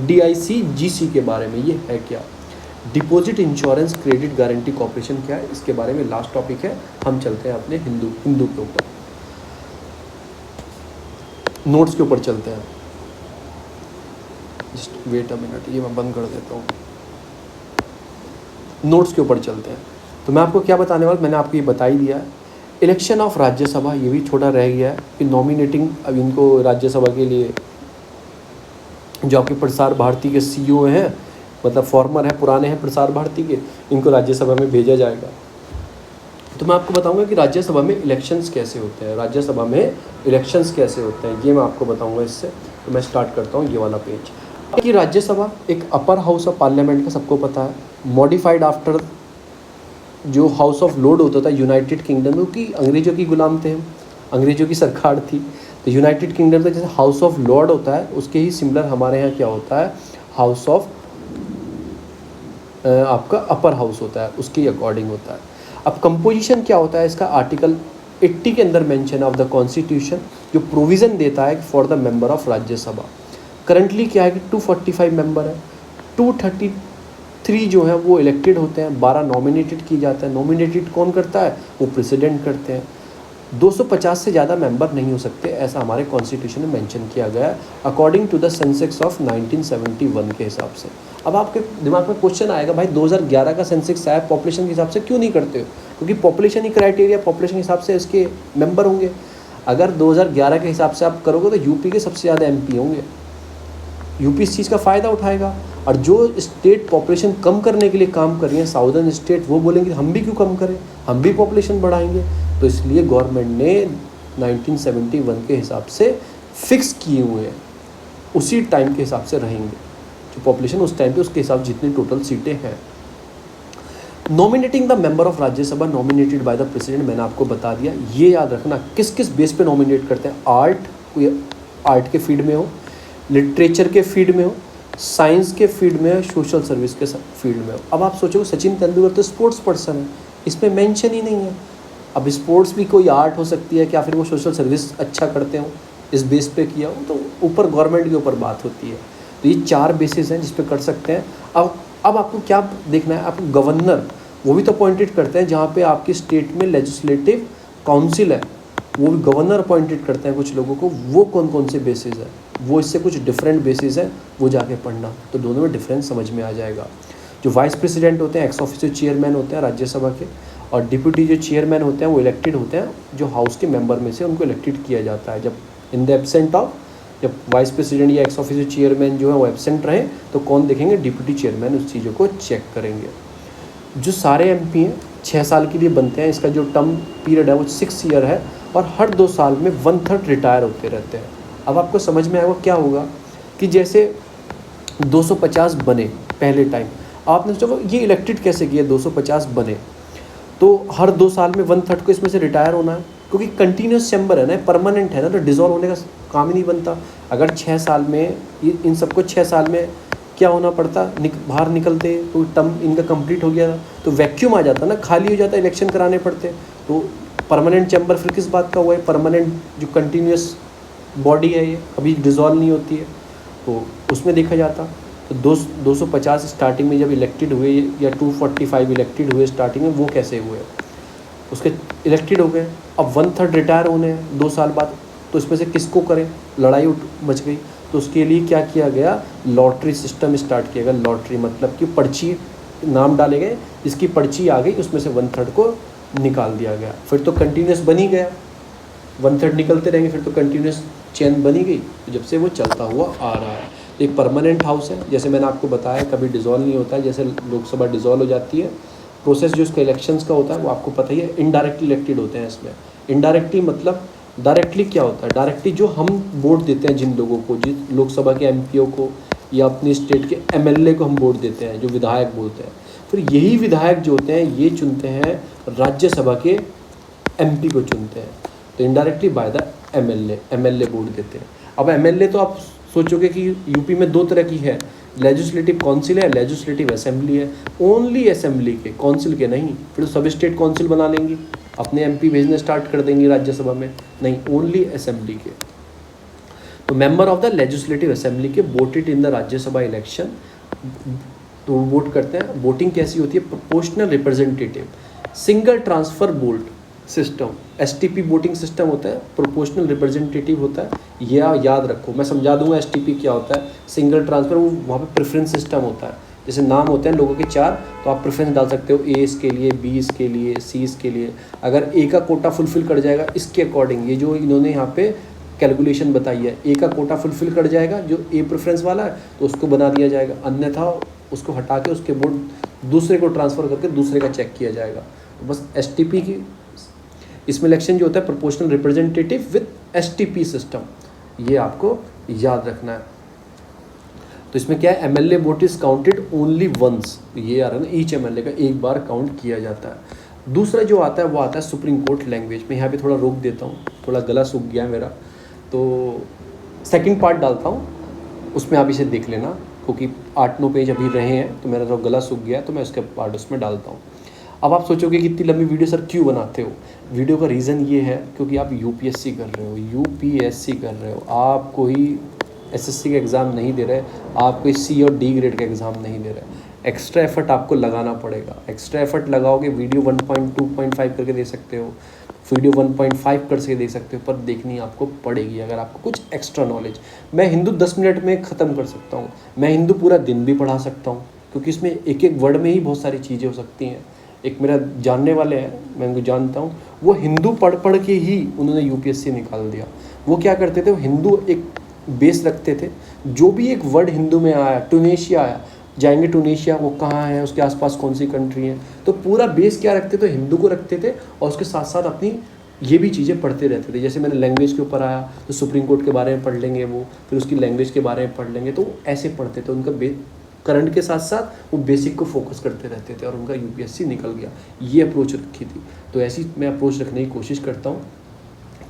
DICGC के बारे में, ये है क्या, deposit insurance credit guarantee corporation क्या है, इसके बारे में लास्ट टॉपिक है। हम चलते हैं अपने हिंदू के ऊपर, नोट्स के ऊपर चलते हैं। जस्ट वेट अ मिनट, ये मैं बंद कर देता हूँ। नोट्स के ऊपर चलते हैं। तो मैं आपको क्या बताने वाला, मैंने आपको ये बता ही दिया है। इलेक्शन ऑफ राज्यसभा, ये भी छोटा रह गया है कि नॉमिनेटिंग, अब इनको राज्यसभा के लिए जो आपके प्रसार भारती के CEO हैं, मतलब फॉर्मर है, पुराने हैं प्रसार भारती के, इनको राज्यसभा में भेजा जाएगा। तो मैं आपको बताऊंगा कि राज्यसभा में इलेक्शंस कैसे होते हैं, राज्यसभा में इलेक्शंस कैसे होते हैं, ये मैं आपको बताऊंगा इससे। तो मैं स्टार्ट करता हूँ ये वाला पेज। कि राज्यसभा एक अपर हाउस ऑफ पार्लियामेंट का सबको पता है, मॉडिफाइड आफ्टर जो हाउस ऑफ लॉर्ड होता था यूनाइटेड किंगडम में, कि अंग्रेजों की गुलाम थे हम, अंग्रेजों की सरकार थी, तो यूनाइटेड किंगडम का जैसे हाउस ऑफ लॉर्ड होता है उसके ही सिमिलर हमारे यहाँ क्या होता है, हाउस ऑफ आपका अपर हाउस होता है, उसके अकॉर्डिंग होता है। अब कंपोजिशन क्या होता है इसका, आर्टिकल 80 के अंदर मेंशन ऑफ द कॉन्स्टिट्यूशन जो प्रोविज़न देता है for the member of Rajya Sabha. Currently क्या है कि 245 मेंबर है, 233 जो है वो इलेक्टेड होते हैं, 12 नॉमिनेटेड किए जाते हैं। नॉमिनेटेड कौन करता है, वो प्रेसिडेंट करते हैं। 250 से ज़्यादा मेंबर नहीं हो सकते, ऐसा हमारे कॉन्स्टिट्यूशन में मेंशन किया गया है according to the census of 1971 के हिसाब से। अब आपके दिमाग में क्वेश्चन आएगा, भाई 2011 का सेंसेक्स आया, पॉपुलेशन के हिसाब से क्यों नहीं करते हो, क्योंकि पॉपुलेशन ही क्राइटेरिया, पॉपुलेशन के हिसाब से इसके मेंबर होंगे। अगर 2011 के हिसाब से आप करोगे तो यूपी के सबसे ज़्यादा MP होंगे, यूपी इस चीज़ का फ़ायदा उठाएगा। और जो स्टेट पॉपुलेशन कम करने के लिए काम कर रही हैं, साउदर्न स्टेट, वो बोलेंगे हम भी क्यों कम करें, हम भी पॉपुलेशन बढ़ाएंगे। तो इसलिए गवर्नमेंट ने 1971 के हिसाब से फिक्स किए हुए हैं, उसी टाइम के हिसाब से रहेंगे जो पॉपुलेशन उस टाइम पे, उसके हिसाब जितनी टोटल सीटें हैं। Nominating the member of Rajya Sabha nominated by the president, मैंने आपको बता दिया। ये याद रखना किस किस बेस पे नॉमिनेट करते हैं, आर्ट के फील्ड में हो, लिटरेचर के फील्ड में हो, साइंस के फील्ड में हो, सोशल सर्विस के फील्ड में हो। अब आप सोचो सचिन तेंदुलकर तो स्पोर्ट्स पर्सन है, इसमें मेंशन ही नहीं है। अब स्पोर्ट्स भी कोई आर्ट हो सकती है, क्या फिर वो सोशल सर्विस अच्छा करते हो, इस बेस पे किया हो, तो ऊपर गवर्नमेंट के ऊपर बात होती है। तो ये 4 बेसिस हैं जिस पे कर सकते हैं। अब आपको क्या देखना है, आपको गवर्नर वो भी तो अपॉइंटेड करते हैं, जहाँ पे आपकी स्टेट में लेजिस्लेटिव काउंसिल है, वो भी गवर्नर अपॉइंटेड करते हैं कुछ लोगों को। वो कौन कौन से बेसिस है, वो इससे कुछ डिफरेंट बेसिस है, वो जाके पढ़ना, तो दोनों में डिफरेंस समझ में आ जाएगा। जो वाइस प्रेसिडेंट होते हैं एक्स ऑफिशियो चेयरमैन होते हैं राज्यसभा के, और डिप्यूटी जो चेयरमैन होते हैं वो इलेक्टेड होते हैं, जो हाउस के मेंबर में से उनको इलेक्टेड किया जाता है। जब इन द एब्सेंट ऑफ, जब वाइस प्रेसिडेंट या एक्स ऑफिशियो चेयरमैन जो है वो एब्सेंट रहे, तो कौन देखेंगे, डिप्यूटी चेयरमैन उस चीज़ों को चेक करेंगे। जो सारे MP हैं 6 साल के लिए बनते हैं, इसका जो टर्म पीरियड है वो 6 ईयर है, और हर 2 साल में 1/3 रिटायर होते रहते हैं। अब आपको समझ में आएगा क्या होगा कि जैसे 250 बने पहले टाइम, आपने सोचा ये इलेक्टेड कैसे किया, 250 बने, तो हर 2 साल में 1/3 को इसमें से रिटायर होना है, क्योंकि कंटिन्यूस चैम्बर है ना, परमानेंट है ना, तो डिज़ोल्व होने का काम ही नहीं बनता। अगर 6 साल में इन सबको 6 साल में क्या होना पड़ता, बाहर निकलते, तो टर्म इनका कंप्लीट हो गया, तो वैक्यूम आ जाता ना, खाली हो जाता, इलेक्शन कराने पड़ते। तो परमानेंट चैम्बर फिर किस बात का हुआ है, परमानेंट जो कंटिन्यूस बॉडी है ये कभी डिज़ोल्व नहीं होती है, तो उसमें देखा जाता। तो 250 स्टार्टिंग में जब इलेक्टेड हुए, या 245 इलेक्टेड हुए स्टार्टिंग में, वो कैसे हुए, उसके इलेक्टेड हो गए। अब 1/3 रिटायर होने हैं 2 साल बाद, तो इसमें से किसको करें, लड़ाई मच गई। तो उसके लिए क्या किया गया, लॉटरी सिस्टम स्टार्ट किया गया। लॉटरी मतलब कि पर्ची, नाम डाले गए, जिसकी पर्ची आ गई उसमें से 1/3 को निकाल दिया गया। फिर तो कंटिन्यूस बन ही गया, 1/3 निकलते रहेंगे, फिर तो कंटिन्यूस चेन बनी गई, तो जब से वो चलता हुआ आ रहा है। एक परमानेंट हाउस है, जैसे मैंने आपको बताया कभी डिज़ोल्व नहीं होता है, जैसे लोकसभा डिज़ोल्व हो जाती है, प्रोसेस जो उसका इलेक्शंस का होता है वो आपको पता ही है। इनडायरेक्टली इलेक्टेड होते हैं इसमें। इनडायरेक्टली मतलब, डायरेक्टली क्या होता है, डायरेक्टली जो हम वोट देते हैं जिन लोगों को, जिन लोकसभा के MPO को या अपनी स्टेट के MLA को हम वोट देते हैं, जो विधायक बोलते हैं, फिर यही विधायक जो होते हैं ये चुनते हैं राज्यसभा के MP को चुनते हैं। तो indirectly by the MLA vote देते हैं। अब MLA तो आप सोचोगे कि यूपी में 2 तरह की है, लेजिस्लेटिव काउंसिल है, लेजिस्लेटिव असेंबली है। ओनली असेंबली के, काउंसिल के नहीं। फिर सब स्टेट काउंसिल बना लेंगी, अपने MP भेजने स्टार्ट कर देंगी राज्यसभा में, नहीं, ओनली असेंबली के। तो member of the legislative assembly के voted in the Rajya Sabha election, तो वोट करते हैं। वोटिंग कैसी होती है? Proportional representative single transfer vote system, STP voting system होता है, प्रोपोर्शनल रिप्रेजेंटेटिव होता है। यह याद रखो, मैं समझा दूंगा एसटीपी क्या होता है। सिंगल ट्रांसफर, वो वहाँ पे प्रेफरेंस सिस्टम होता है, जैसे नाम होते हैं लोगों के 4, तो आप प्रेफरेंस डाल सकते हो, ए इसके लिए, बी इसके लिए, सी इसके लिए। अगर ए का कोटा फुलफिल कर जाएगा इसके अकॉर्डिंग, ये जो इन्होंने यहाँ पे कैलकुलेशन बताई है, ए का कोटा फुलफिल कर जाएगा जो ए प्रेफरेंस वाला है तो उसको बना दिया जाएगा, अन्यथा उसको हटा के उसके वोट दूसरे को ट्रांसफ़र करके दूसरे का चेक किया जाएगा। तो बस एसटीपी की इसमें इलेक्शन जो होता है proportional representative with STP system, ये आपको याद रखना है। तो इसमें क्या है, MLA vote is counted only once, ये आ रहा है ना, ईच एमएलए का एक बार काउंट किया जाता है। दूसरा जो आता है वो आता है सुप्रीम कोर्ट लैंग्वेज में। यहाँ पे थोड़ा रोक देता हूँ, थोड़ा गला सूख गया है मेरा, तो सेकंड पार्ट डालता हूँ, उसमें आप इसे देख लेना, क्योंकि 8-9 पेज अभी रहे हैं तो मेरा थोड़ा गला सूख गया है, तो मैं उसके पार्ट उसमें डालता हूँ। अब आप सोचोगे कि इतनी लंबी वीडियो सर क्यों बनाते हो? वीडियो का रीज़न ये है क्योंकि आप यूपीएससी कर रहे हो, यूपीएससी कर रहे हो, आप कोई एसएससी का एग्ज़ाम नहीं दे रहे, आप कोई सी और डी ग्रेड का एग्ज़ाम नहीं दे रहे। एक्स्ट्रा एफर्ट आपको लगाना पड़ेगा। एक्स्ट्रा एफर्ट लगाओगे, वीडियो 1.2.5 करके दे सकते हो, वीडियो 1.5 कर से दे सकते हो, पर देखनी आपको पड़ेगी अगर आपको कुछ एक्स्ट्रा नॉलेज। मैं हिंदू 10 मिनट में ख़त्म कर सकता हूँ, मैं हिंदू पूरा दिन भी पढ़ा सकता हूँ, क्योंकि इसमें एक एक वर्ड में ही बहुत सारी चीज़ें हो सकती हैं। एक मेरा जानने वाले हैं, मैं उनको जानता हूँ, वो हिंदू पढ़ पढ़ के ही उन्होंने यूपीएससी निकाल दिया। वो क्या करते थे, वो हिंदू एक बेस रखते थे, जो भी एक वर्ड हिंदू में आया, टूनेशिया आया, जाएंगे टूनेशिया, वो कहाँ है, उसके आसपास कौन सी कंट्री है, तो पूरा बेस क्या रखते थे, हिंदू को रखते थे, और उसके साथ साथ अपनी ये भी चीज़ें पढ़ते रहते थे। जैसे मैंने लैंग्वेज के ऊपर आया तो सुप्रीम कोर्ट के बारे में पढ़ लेंगे वो, फिर उसकी लैंग्वेज के बारे में पढ़ लेंगे, तो ऐसे पढ़ते थे। उनका करंट के साथ साथ वो बेसिक को फोकस करते रहते थे, और उनका यूपीएससी निकल गया। ये अप्रोच रखी थी, तो ऐसी मैं अप्रोच रखने की कोशिश करता हूँ।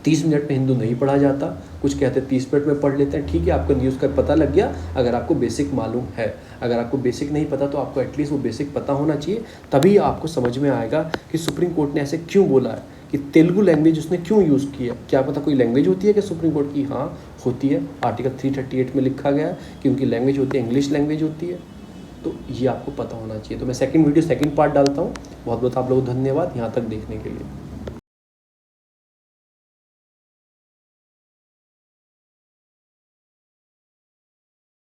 30 मिनट में हिंदू नहीं पढ़ा जाता, कुछ कहते हैं 30 मिनट में पढ़ लेते हैं, ठीक है, आपको न्यूज़ का पता लग गया अगर आपको बेसिक मालूम है। अगर आपको बेसिक नहीं पता तो आपको एटलीस्ट वो बेसिक पता होना चाहिए, तभी आपको समझ में आएगा कि सुप्रीम कोर्ट ने ऐसे क्यों बोला है, कि तेलुगु लैंग्वेज उसने क्यों यूज़ किया। क्या पता कोई लैंग्वेज होती है कि सुप्रीम कोर्ट की? हाँ होती है, आर्टिकल 338 में लिखा गया है कि उनकी लैंग्वेज होती है, इंग्लिश लैंग्वेज होती है, तो ये आपको पता होना चाहिए। तो मैं सेकंड वीडियो सेकंड पार्ट डालता हूँ। बहुत बहुत आप लोगों को धन्यवाद यहाँ तक देखने के लिए।